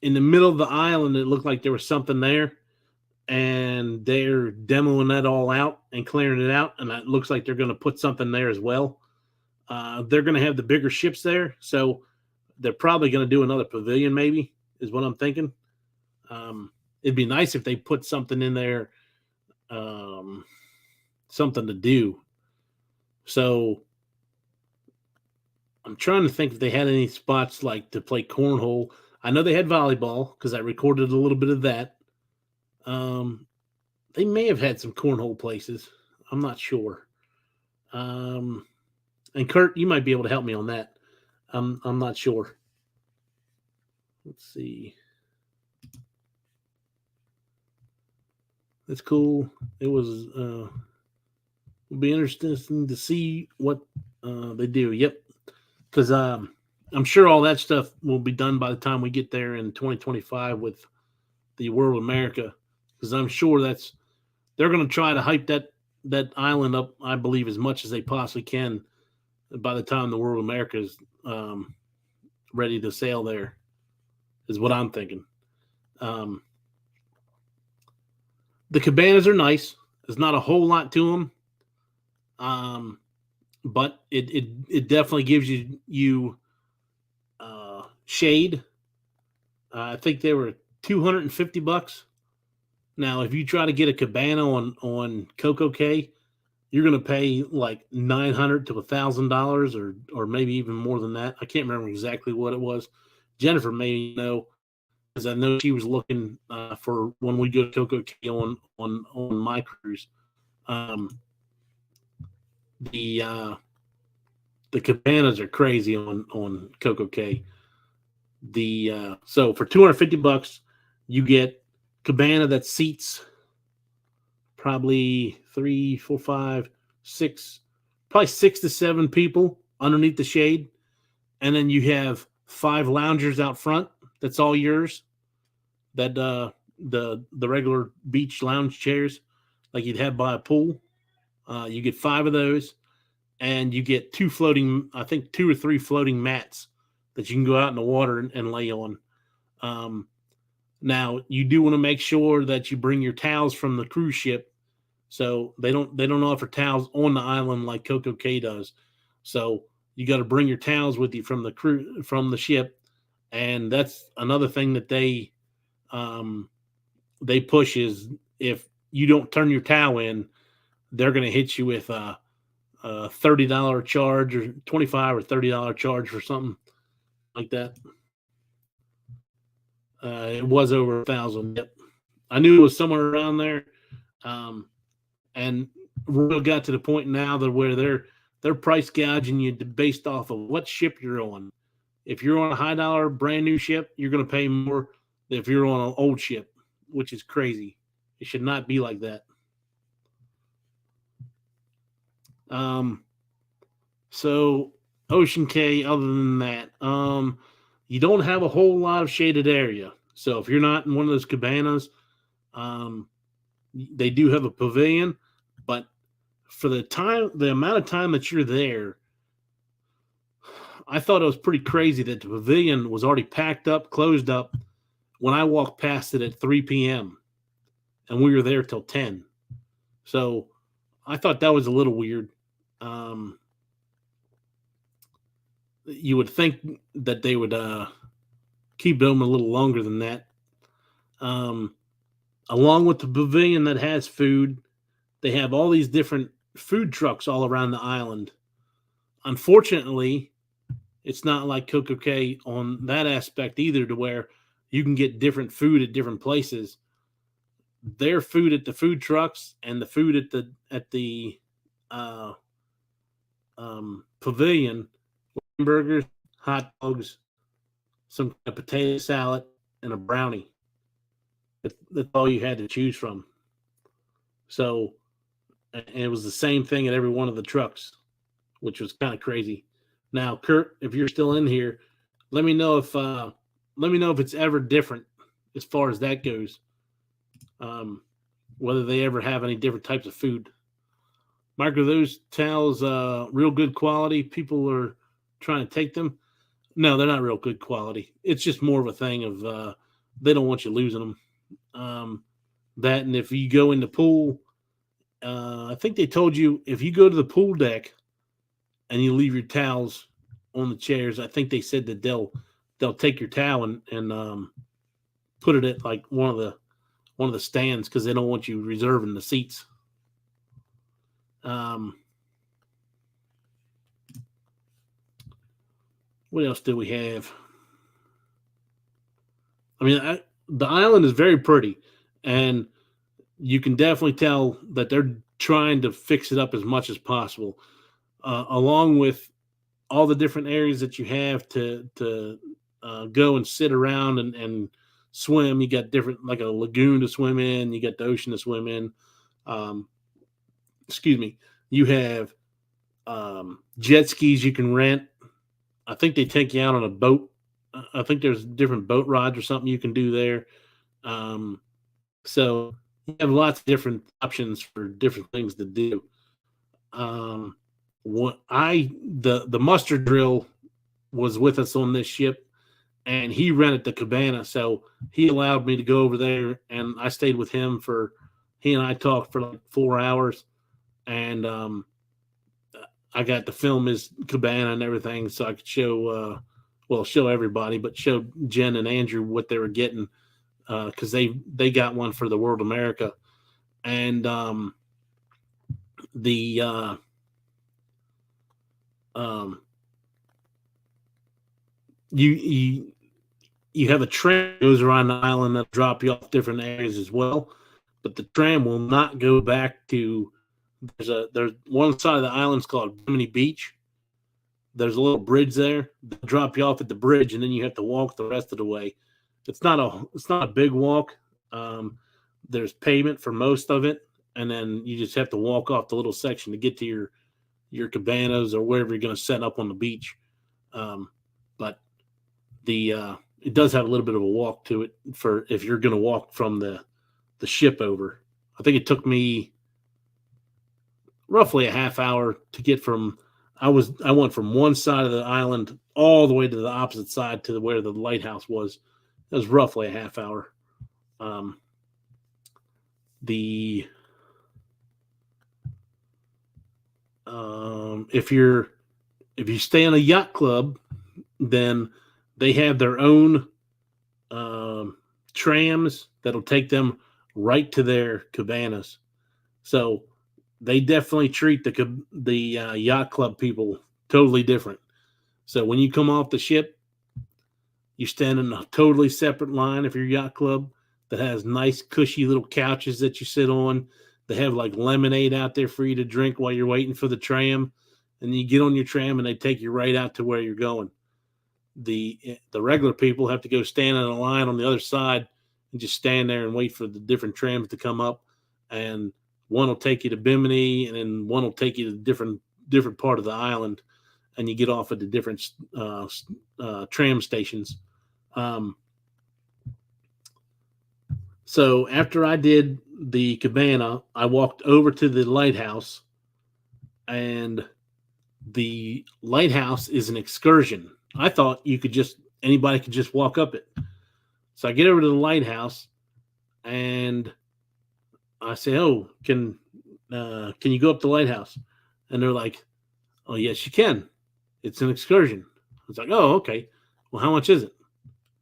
in the middle of the island. It looked like there was something there, and they're demoing that all out and clearing it out, and it looks like they're going to put something there as well. They're going to have the bigger ships there, so they're probably going to do another pavilion, maybe, is what I'm thinking. It'd be nice if they put something in there, something to do. So I'm trying to think if they had any spots like to play cornhole. I know they had volleyball because I recorded a little bit of that. Um, they may have had some cornhole places. I'm not sure. Um, and Kurt, you might be able to help me on that. I'm not sure. Let's see. That's cool. It was it'll be interesting to see what they do. Yep, because I'm sure all that stuff will be done by the time we get there in 2025 with the World America. Because I'm sure they're going to try to hype that island up, I believe, as much as they possibly can by the time the World America is ready to sail there. Is what I'm thinking. Um, the cabanas are nice. There's not a whole lot to them, but it definitely gives you shade. I think they were $250. Now, if you try to get a cabana on Coco Cay, you're going to pay like $900 to $1,000, or maybe even more than that. I can't remember exactly what it was. Jennifer may know because I know she was looking for when we go to Coco Cay on my cruise. Um, the uh, the cabanas are crazy on Coco Cay. So for $250, you get cabana that seats probably three, four, five, six, probably 6 to 7 people underneath the shade, and then you have 5 loungers out front. That's all yours. That the regular beach lounge chairs, like you'd have by a pool. You get 5 of those, and you get I think 2 or 3 floating mats that you can go out in the water and lay on. Um, Now you do want to make sure that you bring your towels from the cruise ship. So they don't offer towels on the island like Coco Cay does. So you got to bring your towels with you from the ship, and that's another thing that um, they push is if you don't turn your towel in, they're going to hit you with a $30 charge or 25 or $30 charge for something like that. It was over 1,000. Yep, I knew it was somewhere around there. Um, and Royal got to the point now that where they're price gouging you based off of what ship you're on. If you're on a high dollar brand new ship, you're going to pay more than if you're on an old ship, which is crazy. It should not be like that. Um, so Ocean Cay, other than that, you don't have a whole lot of shaded area. So if you're not in one of those cabanas, um, they do have a pavilion, but for the amount of time that you're there, I thought it was pretty crazy that the pavilion was already packed up, closed up when I walked past it at 3 p.m. and we were there till 10. So I thought that was a little weird. Um, you would think that they would keep them a little longer than that. Um, Along with the pavilion that has food, they have all these different food trucks all around the island. Unfortunately, it's not like Coco Cay on that aspect either, to where you can get different food at different places. Their food at the food trucks and the food at the uh, pavilion, burgers, hot dogs, some kind of potato salad, and a brownie. That's all you had to choose from. So, and it was the same thing at every one of the trucks, which was kind of crazy. Now, Kurt, if you're still in here, let me know if it's ever different as far as that goes. Um, Whether they ever have any different types of food. Mark, are those towels real good quality? People are trying to take them. No, they're not real good quality. It's just more of a thing of they don't want you losing them. That, and if you go in the pool, I think they told you if you go to the pool deck and you leave your towels on the chairs, I think they said that they'll take your towel and put it at like one of the stands because they don't want you reserving the seats. Um, what else do we have? I mean, the island is very pretty, and you can definitely tell that they're trying to fix it up as much as possible, along with all the different areas that you have to go and sit around and swim. You got different, like a lagoon to swim in. You got the ocean to swim in. Um, excuse me. You have jet skis you can rent. I think they take you out on a boat. I think there's different boat rides or something you can do there. Um, so you have lots of different options for different things to do. Um, what I the muster drill was with us on this ship, and he rented the cabana, so he allowed me to go over there, and I stayed with him for. He and I talked for like 4 hours, and I got to film his cabana and everything, so I could show everybody, but show Jen and Andrew what they were getting because they got one for the World America, and the um, you have a tram that goes around the island that drop you off different areas as well, but the tram will not go back to. There's one side of the island's called Bimini Beach. There's a little bridge there. They'll drop you off at the bridge, and then you have to walk the rest of the way. It's not a big walk. Um, there's pavement for most of it, and then you just have to walk off the little section to get to your cabanas or wherever you're going to set up on the beach. But the it does have a little bit of a walk to it for if you're going to walk from the ship over. I think it took me roughly a half hour to get from. I went from one side of the island all the way to the opposite side to where the lighthouse was. It was roughly a half hour. Um, the if you stay in a yacht club, then they have their own trams that'll take them right to their cabanas. So they definitely treat the yacht club people totally different. So when you come off the ship, you stand in a totally separate line if you're yacht club that has nice cushy little couches that you sit on. They have like lemonade out there for you to drink while you're waiting for the tram, and you get on your tram and they take you right out to where you're going. The regular people have to go stand in a line on the other side and just stand there and wait for the different trams to come up, and one will take you to Bimini, and then one will take you to different part of the island, and you get off at the different tram stations. Um, so after I did the cabana, I walked over to the lighthouse, and the lighthouse is an excursion. I thought anybody could just walk up it. So I get over to the lighthouse, and I say, "Oh, can you go up the lighthouse?" And they're like, "Oh, yes, you can. It's an excursion." It's like, "Oh, okay. Well, how much is it?"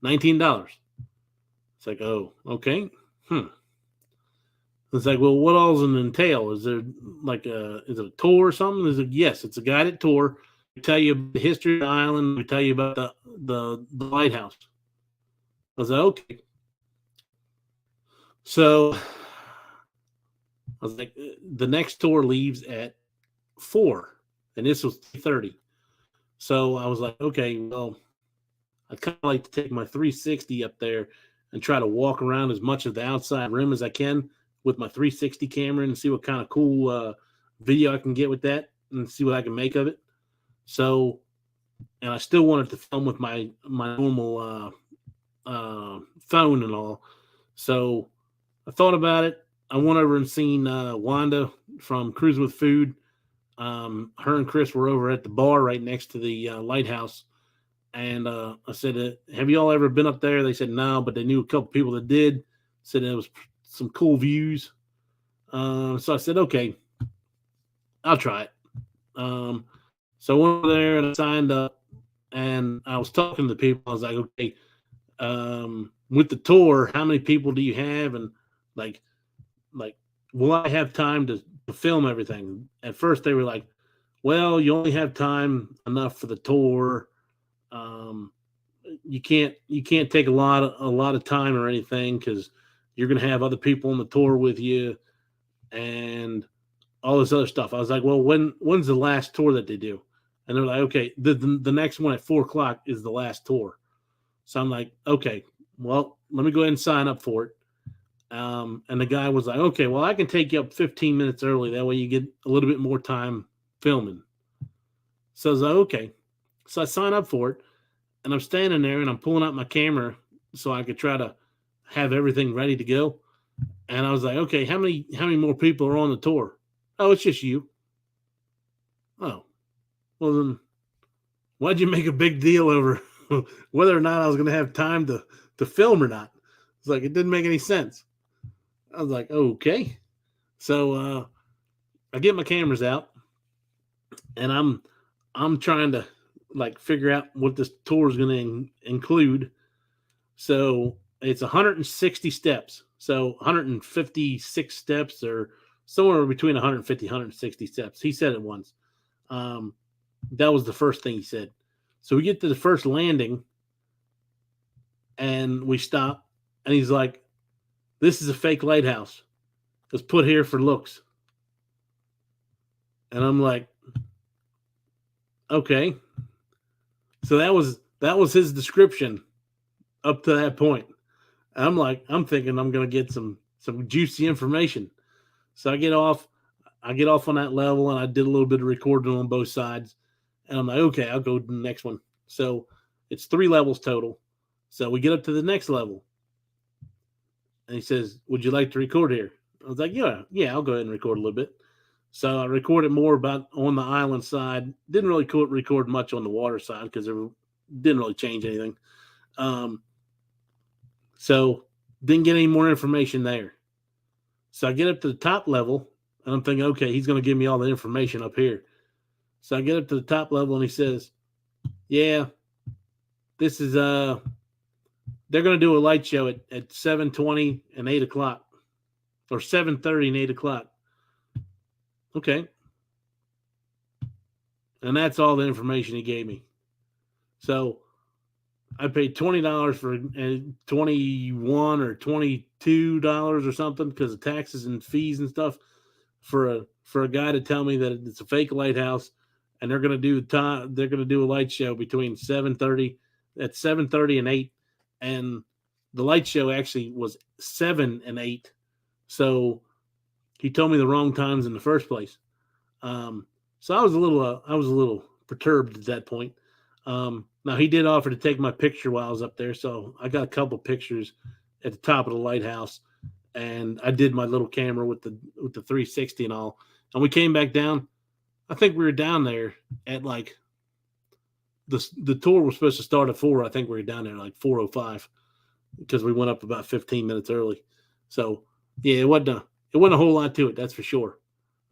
$19. It's like, "Oh, okay. It's like, well, what all does it entail? Is there is it a tour or something?" Is it yes, it's a guided tour. We tell you about the history of the island. We tell you about the lighthouse. I was like, okay. So I was like, the next tour leaves at 4, and this was 3:30. So I was like, okay, well, I'd kind of like to take my 360 up there and try to walk around as much of the outside rim as I can with my 360 camera and see what kind of cool video I can get with that and see what I can make of it. So, and I still wanted to film with my normal phone and all. So I thought about it. I went over and seen Wanda from Cruise with Food. Her and Chris were over at the bar right next to the lighthouse. And I said, have you all ever been up there? They said no, but they knew a couple people that did. Said it was some cool views. So I said, okay, I'll try it. So I went over there and I signed up, and I was talking to people. I was like, okay, with the tour, how many people do you have? And like, will I have time to film everything. At first, they were like, "Well, you only have time enough for the tour. Um, you can't take a lot of time or anything because you're going to have other people on the tour with you and all this other stuff." I was like, "Well, when's the last tour that they do?" And they're like, "Okay, the next one at 4 o'clock is the last tour." So I'm like, "Okay, well, let me go ahead and sign up for it." And the guy was like, "Okay, well, I can take you up 15 minutes early. That way you get a little bit more time filming." So I was like, "Okay." So I sign up for it, and I'm standing there and I'm pulling out my camera so I could try to have everything ready to go. And I was like, "Okay, how many more people are on the tour?" "Oh, it's just you." "Oh, well then, why'd you make a big deal over whether or not I was going to have time to film or not?" It's like it didn't make any sense. I was like, "Okay." So I get my cameras out and I'm trying to like figure out what this tour is going to include. So it's 160 steps. So 156 steps or somewhere between 150 160 steps. He said it once. Um, that was the first thing he said. So we get to the first landing and we stop and he's like, "This is a fake lighthouse. It's put here for looks." And I'm like, "Okay." So that was his description up to that point. I'm like, I'm thinking I'm gonna get some juicy information. So I get off on that level and I did a little bit of recording on both sides. And I'm like, okay, I'll go to the next one. So it's 3 levels total. So we get up to the next level. And he says, "Would you like to record here?" I was like, yeah, I'll go ahead and record a little bit. So I recorded more about on the island side. Didn't really record much on the water side because it didn't really change anything. Um, so didn't get any more information there. So I get up to the top level and I'm thinking, okay, he's going to give me all the information up here. So I get up to the top level and he says, "Yeah, this is they're going to do a light show at 7:20 and 8 o'clock, or 7:30 and 8 o'clock." Okay. And that's all the information he gave me. So I paid $20 for 21 or $22 or something because of taxes and fees and stuff for a guy to tell me that it's a fake lighthouse and they're going to do a light show between 7:30 and 8, and the light show actually was 7 and 8. So he told me the wrong times in the first place. So I was a little perturbed at that point. Now he did offer to take my picture while I was up there, so I got a couple pictures at the top of the lighthouse, and I did my little camera with the 360 and all. And we came back down. I think we were down there at like the tour was supposed to start at 4. I think we were down there like 4:05 because we went up about 15 minutes early. So yeah, it wasn't a whole lot to it, that's for sure.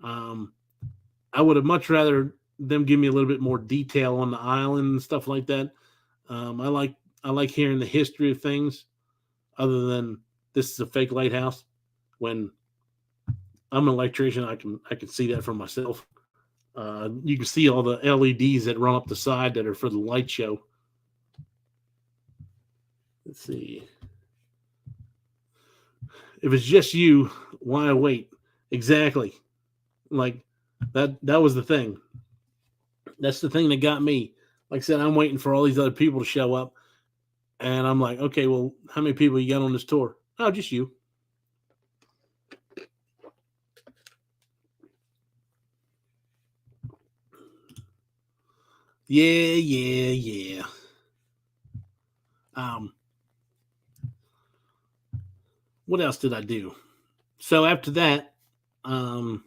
I would have much rather them give me a little bit more detail on the island and stuff like that. I like hearing the history of things, other than this is a fake lighthouse. When I'm an electrician, I can see that for myself. You can see all the LEDs that run up the side that are for the light show. Let's see. If it's just you, why wait? Exactly. Like that was the thing. That's the thing that got me. Like I said, I'm waiting for all these other people to show up. And I'm like, okay, well, how many people you got on this tour? "Oh, just you." Yeah. What else did I do? So after that, now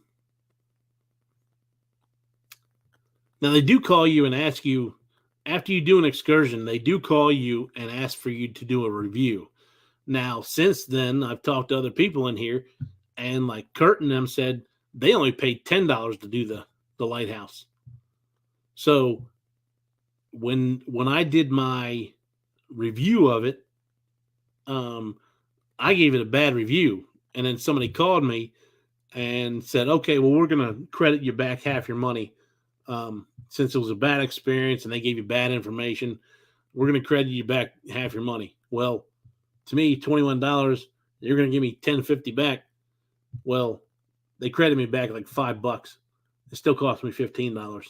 they do call you and ask you, after you do an excursion, they do call you and ask for you to do a review. Now, since then, I've talked to other people in here, and like Kurt and them said they only paid $10 to do the lighthouse. So when I did my review of it, I gave it a bad review, and then somebody called me and said, okay, well, we're going to credit you back half your money. Since it was a bad experience and they gave you bad information, we're going to credit you back half your money. Well, to me, $21, you're going to give me $10.50 back. Well, they credited me back like $5. It still cost me $15,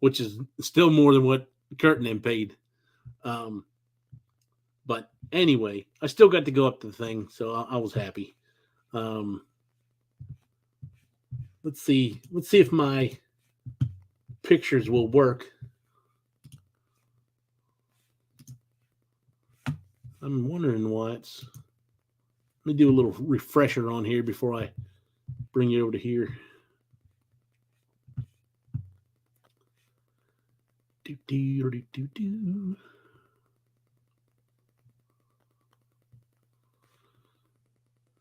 which is still more than what Kurt and them paid. But anyway, I still got to go up to the thing, so I was happy. Let's see if my pictures will work. I'm wondering why it's. Let me do a little refresher on here before I bring you over to here.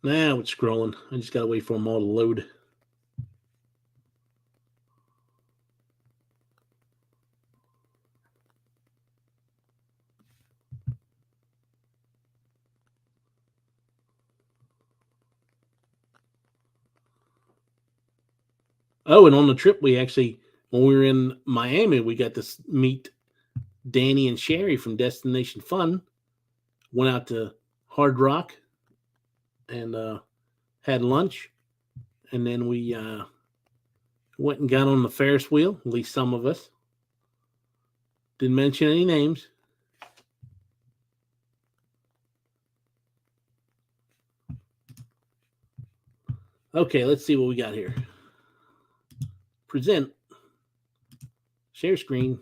Now it's scrolling. I just got to wait for them all to load. Oh, and on the trip, we actually, when we were in Miami, we got to meet Danny and Sherry from Destination Fun. Went out to Hard Rock and had lunch. And then we went and got on the Ferris wheel, at least some of us. Didn't mention any names. Okay, let's see what we got here. Present. Share screen.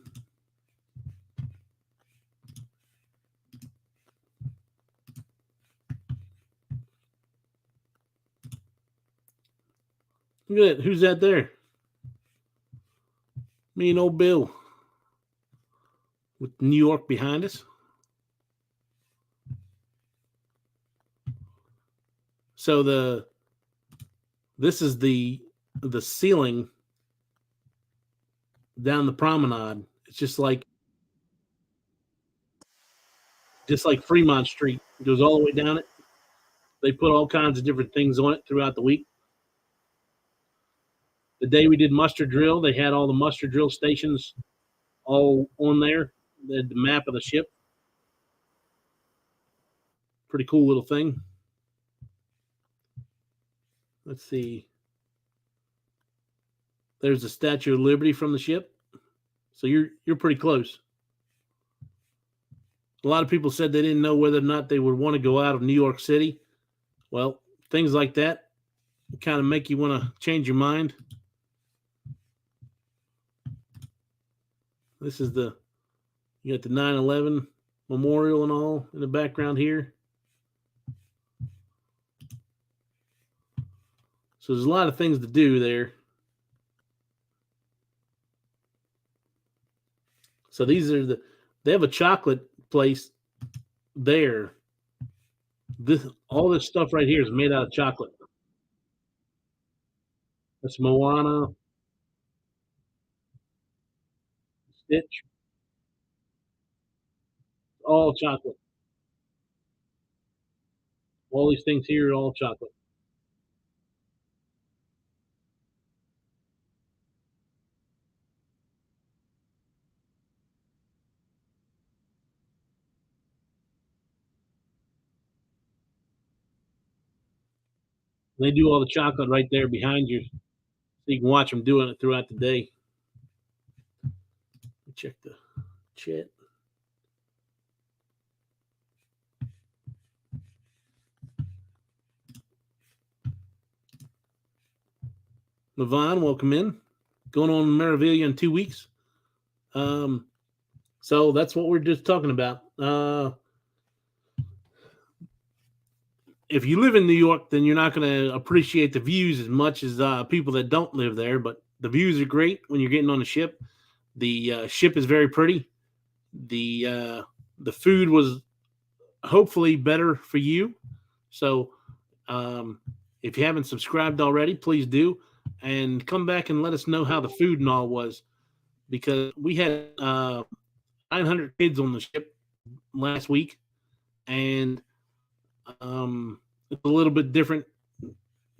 Look at that. Who's that there? Me and old Bill. With New York behind us. So this is the ceiling down the promenade. It's just like Fremont Street. It goes all the way down it. They put all kinds of different things on it throughout the week. The day we did muster drill, they had all the muster drill stations all on there. They had the map of the ship. Pretty cool little thing. Let's see. There's the Statue of Liberty from the ship. So you're pretty close. A lot of people said they didn't know whether or not they would want to go out of New York City. Well, things like that kind of make you want to change your mind. This is you got the 9/11 memorial and all in the background here. So there's a lot of things to do there. So these are they have a chocolate place there. All this stuff right here is made out of chocolate. That's Moana, Stitch, all chocolate. All these things here are all chocolate. They do all the chocolate right there behind you, so you can watch them doing it throughout the day. Check the chat. Levon, welcome in. Going on Meraviglia in 2 weeks. So that's what we're just talking about. If you live in New York, then you're not going to appreciate the views as much as people that don't live there. But the views are great when you're getting on the ship. The ship is very pretty. The food was hopefully better for you. So if you haven't subscribed already, please do. And come back and let us know how the food and all was. Because we had 900 kids on the ship last week. And it's a little bit different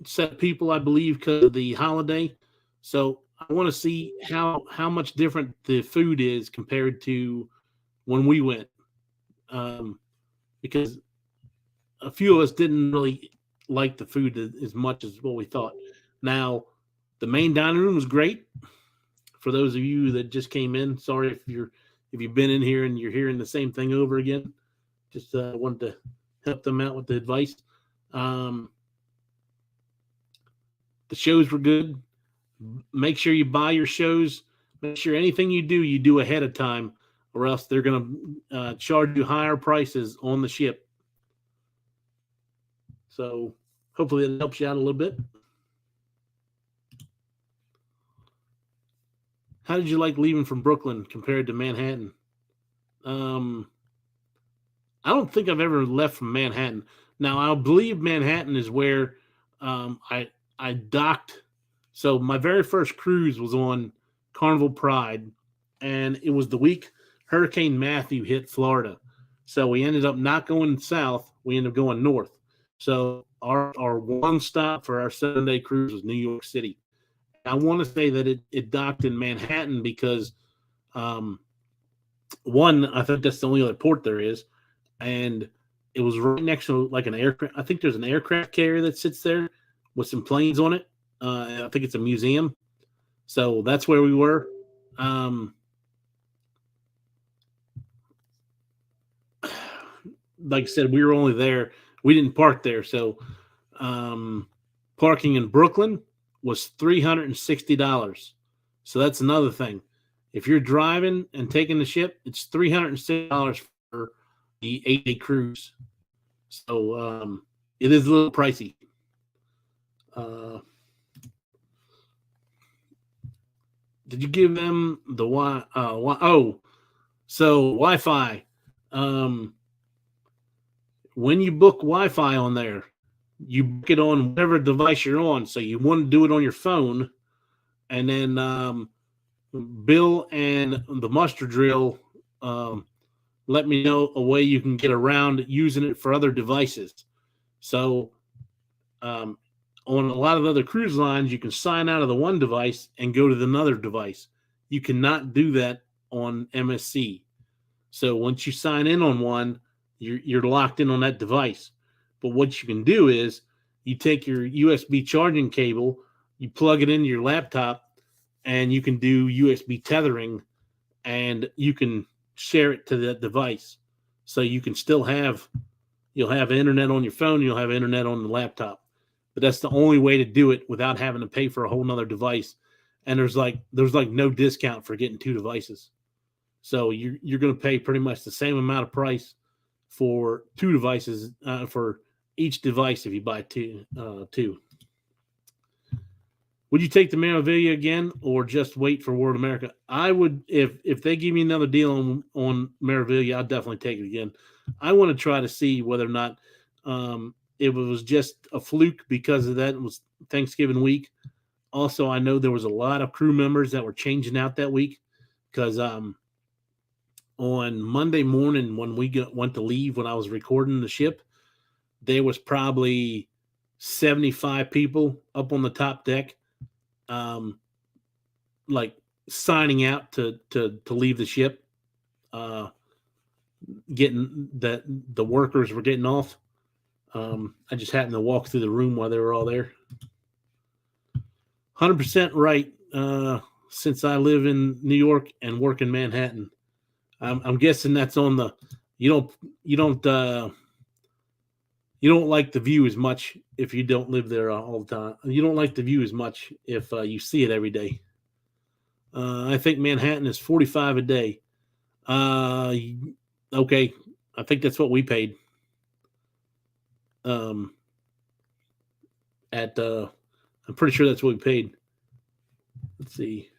set of people, I believe, because of the holiday. So I want to see how much different the food is compared to when we went, um, because a few of us didn't really like the food as much as what we thought. Now, the main dining room was great. For those of you that just came in, sorry if you've been in here and you're hearing the same thing over again. Just wanted to help them out with the advice. Um, the shows were good. Make sure you buy your shows. Make sure anything you do ahead of time, or else they're going to charge you higher prices on the ship. So hopefully it helps you out a little bit. How did you like leaving from Brooklyn compared to Manhattan? Um, I don't think I've ever left from Manhattan. Now I believe Manhattan is where um, I I docked. So my very first cruise was on Carnival Pride, and it was the week Hurricane Matthew hit Florida. So we ended up not going south. We ended up going north. So our one stop for our 7 day cruise was New York City. I want to say that it docked in Manhattan because um, one, I think that's the only other port there is, and it was right next to like an aircraft. I think there's an aircraft carrier that sits there with some planes on it. I think it's a museum. So that's where we were. Um, like I said, we were only there. We didn't park there. So um, parking in Brooklyn was $360. So that's another thing. If you're driving and taking the ship, it's $360 for the 8 day cruise. So it is a little pricey. Uh, did you give them the oh, so Wi-Fi. Um, when you book Wi-Fi on there, you book it on whatever device you're on. So you want to do it on your phone, and then Bill and the muster drill um, let me know a way you can get around using it for other devices. So um, on a lot of other cruise lines, you can sign out of the one device and go to another device. You cannot do that on MSC. So once you sign in on one, you're locked in on that device. But what you can do is you take your USB charging cable, you plug it into your laptop, and you can do USB tethering, and you can share it to that device. So you can still have you'll have internet on your phone, you'll have internet on the laptop. But that's the only way to do it without having to pay for a whole nother device. And there's like no discount for getting two devices. So you're going to pay pretty much the same amount of price for two devices for each device if you buy two. Would you take the Meraviglia again, or just wait for World America? I would, if they give me another deal on Meraviglia, I'll definitely take it again. I want to try to see whether or not it was just a fluke because of that. It was Thanksgiving week. Also, I know there was a lot of crew members that were changing out that week because on Monday morning when went to leave, when I was recording the ship, there was probably 75 people up on the top deck, um, like signing out to leave the ship. Getting that the workers were getting off. I just happened to walk through the room while they were all there. 100% right. Since I live in New York and work in Manhattan, I'm guessing that's on the. You don't you don't you don't like the view as much if you don't live there all the time. You don't like the view as much if you see it every day. I think Manhattan is 45 a day. Uh, okay, I think that's what we paid. Um, at I'm pretty sure that's what we paid. Let's see.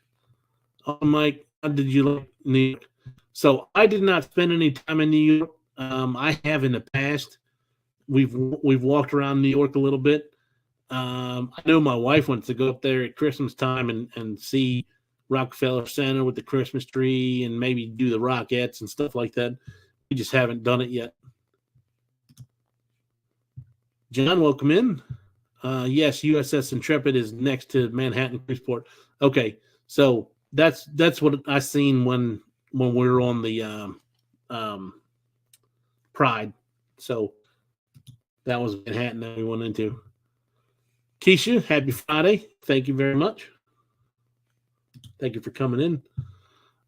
Oh, Mike, how did you like New York? So I did not spend any time in New York. I have in the past. We've walked around New York a little bit. I know my wife wants to go up there at Christmas time and see Rockefeller Center with the Christmas tree and maybe do the Rockettes and stuff like that. We just haven't done it yet. John, welcome in. Yes, USS Intrepid is next to Manhattan Cruiseport. Okay, so that's what I seen when we were on the um, Pride. So that was Manhattan that we went into. Keisha, happy Friday. Thank you very much. Thank you for coming in.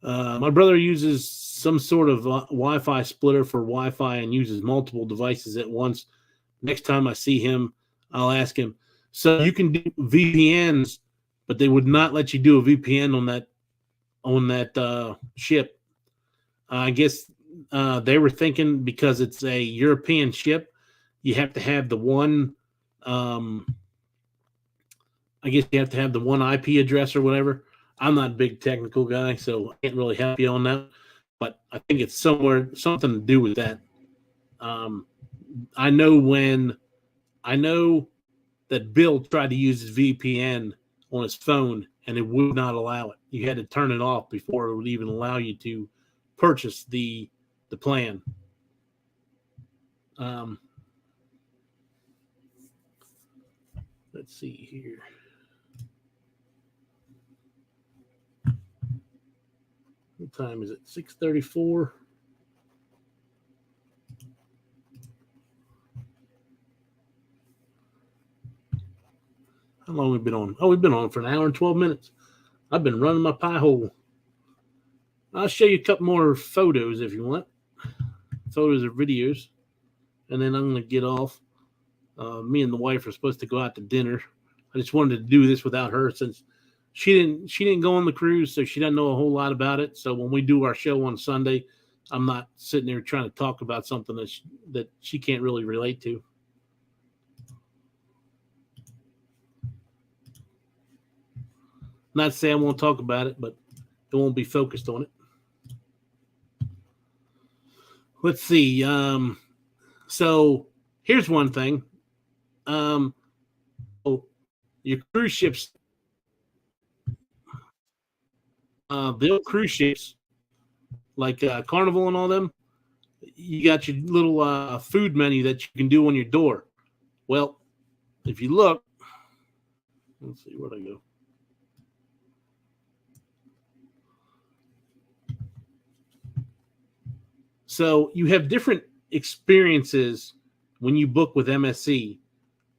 My brother uses some sort of Wi-Fi splitter for Wi-Fi and uses multiple devices at once. Next time I see him, I'll ask him. So you can do VPNs, but they would not let you do a VPN on that ship. I guess they were thinking because it's a European ship, you have to have the one. Um, I guess you have to have the one IP address or whatever. I'm not a big technical guy, so I can't really help you on that. But I think it's something to do with that. Um, I know when I know that Bill tried to use his VPN on his phone and it would not allow it. You had to turn it off before it would even allow you to purchase the plan. Um, let's see here. What time is it? 6:34. How long have we been on? Oh, we've been on for an hour and 12 minutes. I've been running my pie hole. I'll show you a couple more photos if you want. Photos or videos. And then I'm going to get off. Me and the wife are supposed to go out to dinner. I just wanted to do this without her since she didn't go on the cruise, so she doesn't know a whole lot about it. So when we do our show on Sunday, I'm not sitting there trying to talk about something that she can't really relate to. Not to say I won't talk about it, but it won't be focused on it. Let's see. So here's one thing. Oh, your cruise ships, the old cruise ships, like Carnival and all them, you got your little food menu that you can do on your door. Well, if you look, let's see where'd I go. So you have different experiences when you book with MSC.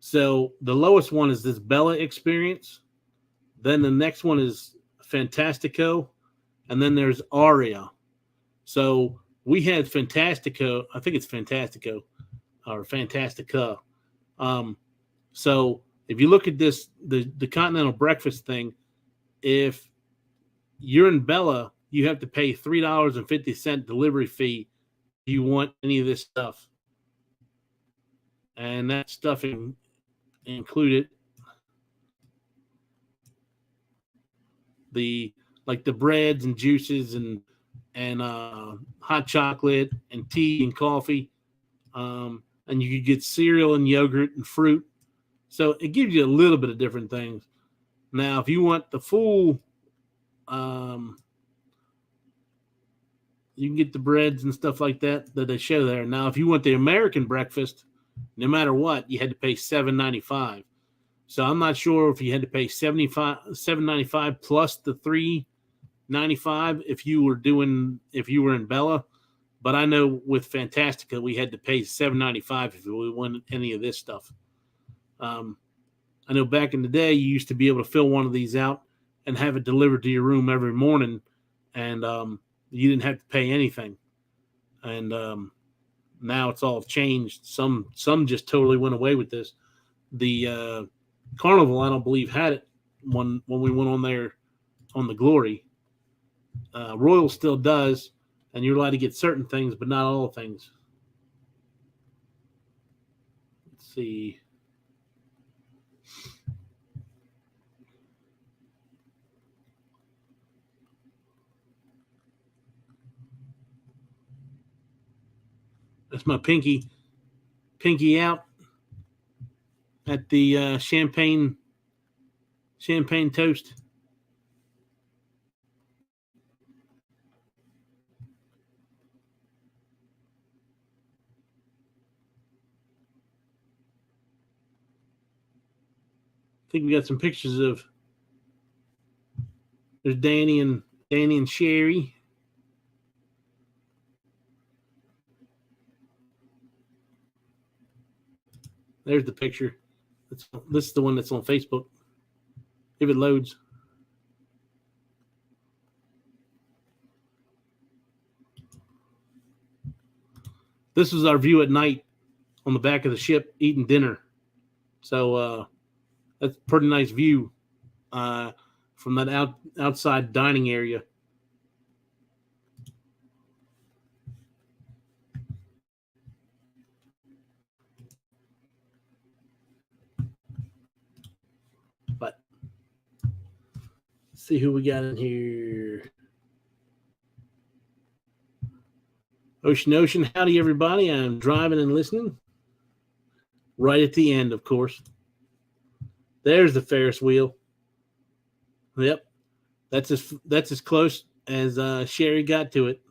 So the lowest one is this Bella experience. Then the next one is Fantastico, and then there's Aria. So we had Fantastico. I think it's Fantastico or Fantastica. Um, so if you look at this, the continental breakfast thing, if you're in Bella, you have to pay $3.50 delivery fee if you want any of this stuff, and that stuff included the like the breads and juices and hot chocolate and tea and coffee, and you could get cereal and yogurt and fruit. So it gives you a little bit of different things. Now, if you want the full, um, you can get the breads and stuff like that they show there. Now, if you want the American breakfast, no matter what, you had to pay $7.95. So I'm not sure if you had to pay $7.95 plus the $3.95 if you were in Bella. But I know with Fantastica we had to pay $7.95 if we wanted any of this stuff. I know back in the day you used to be able to fill one of these out and have it delivered to your room every morning, and you didn't have to pay anything. And now it's all changed. Some just totally went away with this. The Carnival, I don't believe, had it when we went on there on the Glory. Royal still does, and you're allowed to get certain things, but not all things. Let's see. That's my pinky out at the champagne toast. think we got some pictures of. There's Danny and Sherry. There's the picture. This is the one that's on Facebook. If it loads. This was our view at night on the back of the ship eating dinner. So that's a pretty nice view from that outside dining area. But let's see who we got in here. Ocean, howdy everybody. I'm driving and listening. Right at the end, of course. There's the Ferris wheel. Yep. That's as close as Sherry got to it.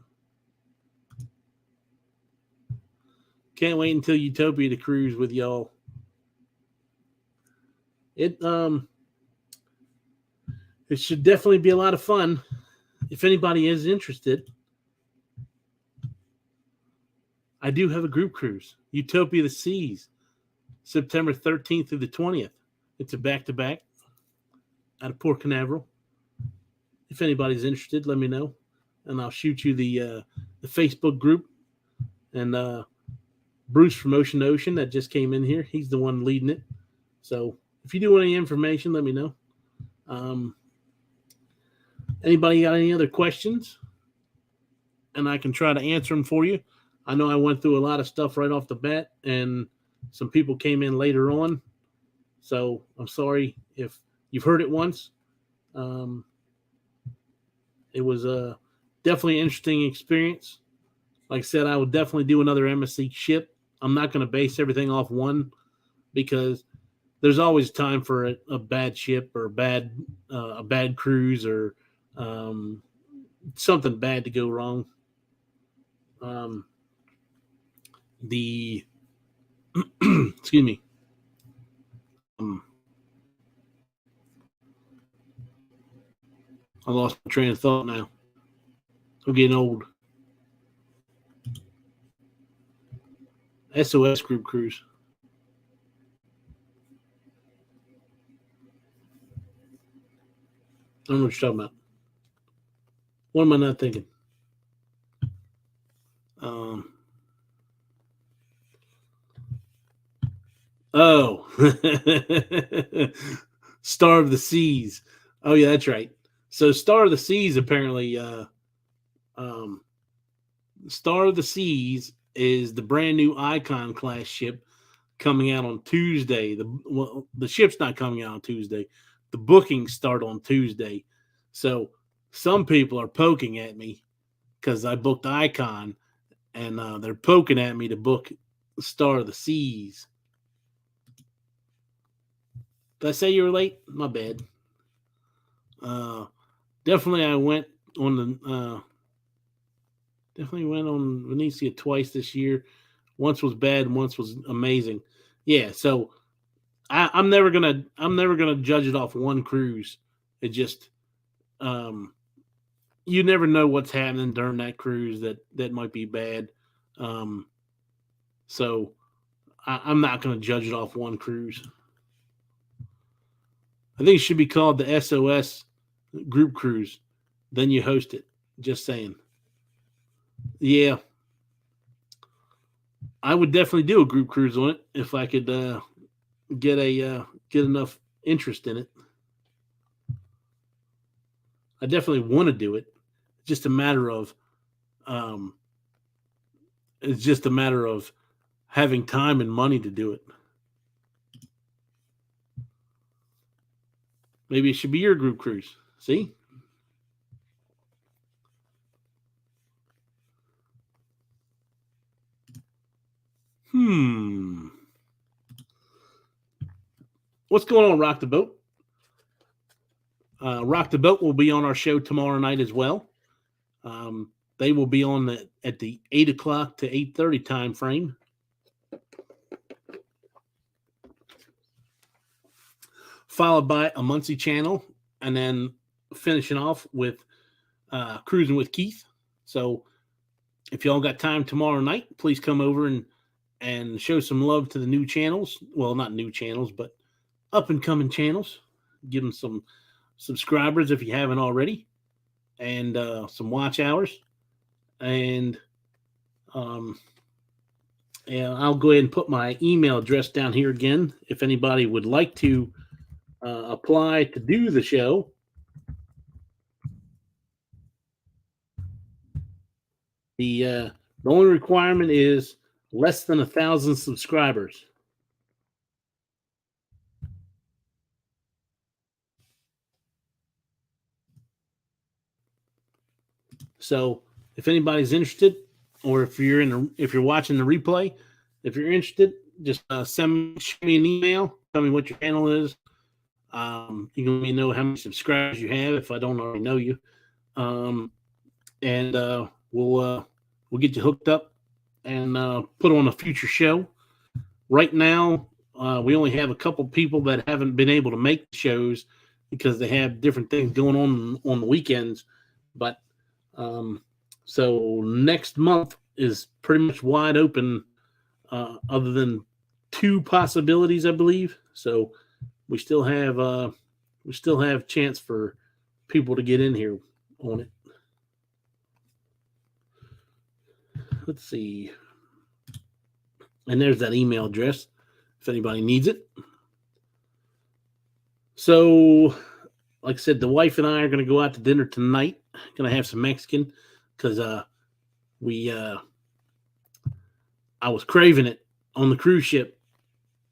Can't wait until Utopia to cruise with y'all. It should definitely be a lot of fun if anybody is interested. I do have a group cruise, Utopia of the Seas, September 13th through the 20th. It's a back-to-back out of Port Canaveral. If anybody's interested, let me know, and I'll shoot you the Facebook group. And Bruce from Ocean that just came in here, he's the one leading it. So if you do want any information, let me know. Anybody got any other questions? And I can try to answer them for you. I know I went through a lot of stuff right off the bat, and some people came in later on. So I'm sorry if you've heard it once. It was definitely an interesting experience. Like I said, I would definitely do another MSC ship. I'm not going to base everything off one because there's always time for a bad ship or a bad cruise or something bad to go wrong. Excuse me. I lost my train of thought now. I'm getting old. SOS group cruise. I don't know what you're talking about. What am I not thinking? Star of the Seas. Oh yeah, that's right. So Star of the Seas apparently Star of the Seas is the brand new Icon class ship coming out on Tuesday. The ship's not coming out on Tuesday. The bookings start on Tuesday. So some people are poking at me because I booked Icon, and they're poking at me to book Star of the Seas. Did I say you were late? My bad. Definitely I went on Venezia twice this year. Once was bad and once was amazing. Yeah, so I'm never gonna judge it off one cruise. It just you never know what's happening during that cruise that might be bad. So I'm not gonna judge it off one cruise. I think it should be called the SOS group cruise. Then you host it. Just saying. Yeah. I would definitely do a group cruise on it if I could get enough interest in it. I definitely want to do it. It's just a matter of having time and money to do it. Maybe it should be your group cruise. See? What's going on, Rock the Boat? Rock the Boat will be on our show tomorrow night as well. They will be on at the 8 o'clock to 8:30 time frame. followed by a Muncie channel, and then finishing off with Cruising with Keith. So if y'all got time tomorrow night, please come over and show some love to the new channels. Well, not new channels, but up and coming channels. Give them some subscribers if you haven't already, and some watch hours. And I'll go ahead and put my email address down here again if anybody would like to apply to do the show. The only requirement is less than 1,000 subscribers. So if anybody's interested, or if you're watching the replay, if you're interested, just shoot me an email. Tell me what your channel is. You can let me know how many subscribers you have if I don't already know you, and we'll get you hooked up and put on a future show. Right now, we only have a couple people that haven't been able to make the shows because they have different things going on the weekends. But so next month is pretty much wide open, other than 2 possibilities, I believe. So we still have chance for people to get in here on it. Let's see. And there's that email address if anybody needs it. So, like I said, the wife and I are going to go out to dinner tonight. Going to have some Mexican because I was craving it on the cruise ship.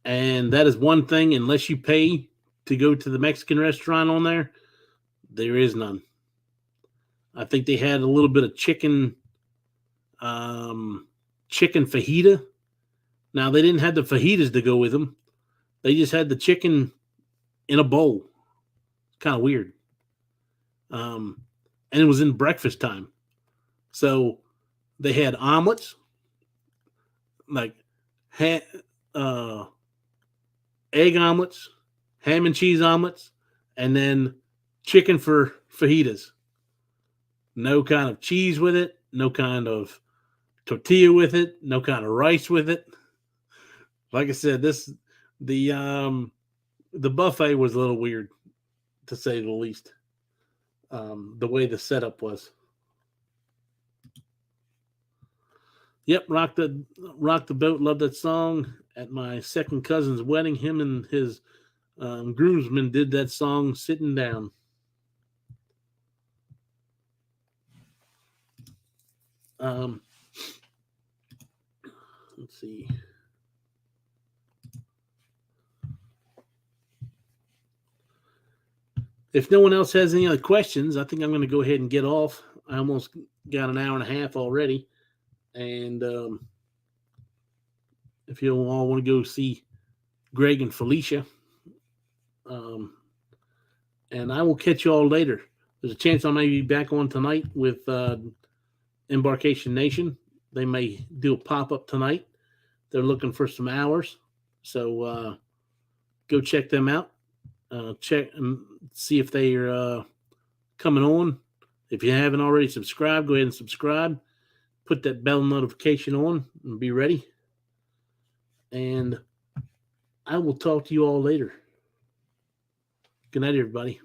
And that is one thing, unless you pay to go to the Mexican restaurant on there, there is none. I think they had a little bit of chicken fajita. Now, they didn't have the fajitas to go with them. They just had the chicken in a bowl. Kind of weird. And it was in breakfast time. So they had omelets, like egg omelets, ham and cheese omelets, and then chicken for fajitas. No kind of cheese with it, no kind of tortilla with it, no kind of rice with it. Like I said, the buffet was a little weird, to say the least. The way the setup was. Yep, rock the boat. Love that song. At my second cousin's wedding, him and his groomsmen did that song sitting down. Let's see. If no one else has any other questions, I think I'm going to go ahead and get off. I almost got an hour and a half already. And if you all want to go see Greg and Felicia, and I will catch you all later. There's a chance I may be back on tonight with Embarkation Nation. They may do a pop-up tonight. They're looking for some hours. So go check them out. Check and see if they are coming on. If you haven't already subscribed, go ahead and subscribe. Put that bell notification on and be ready. And I will talk to you all later. Good night, everybody.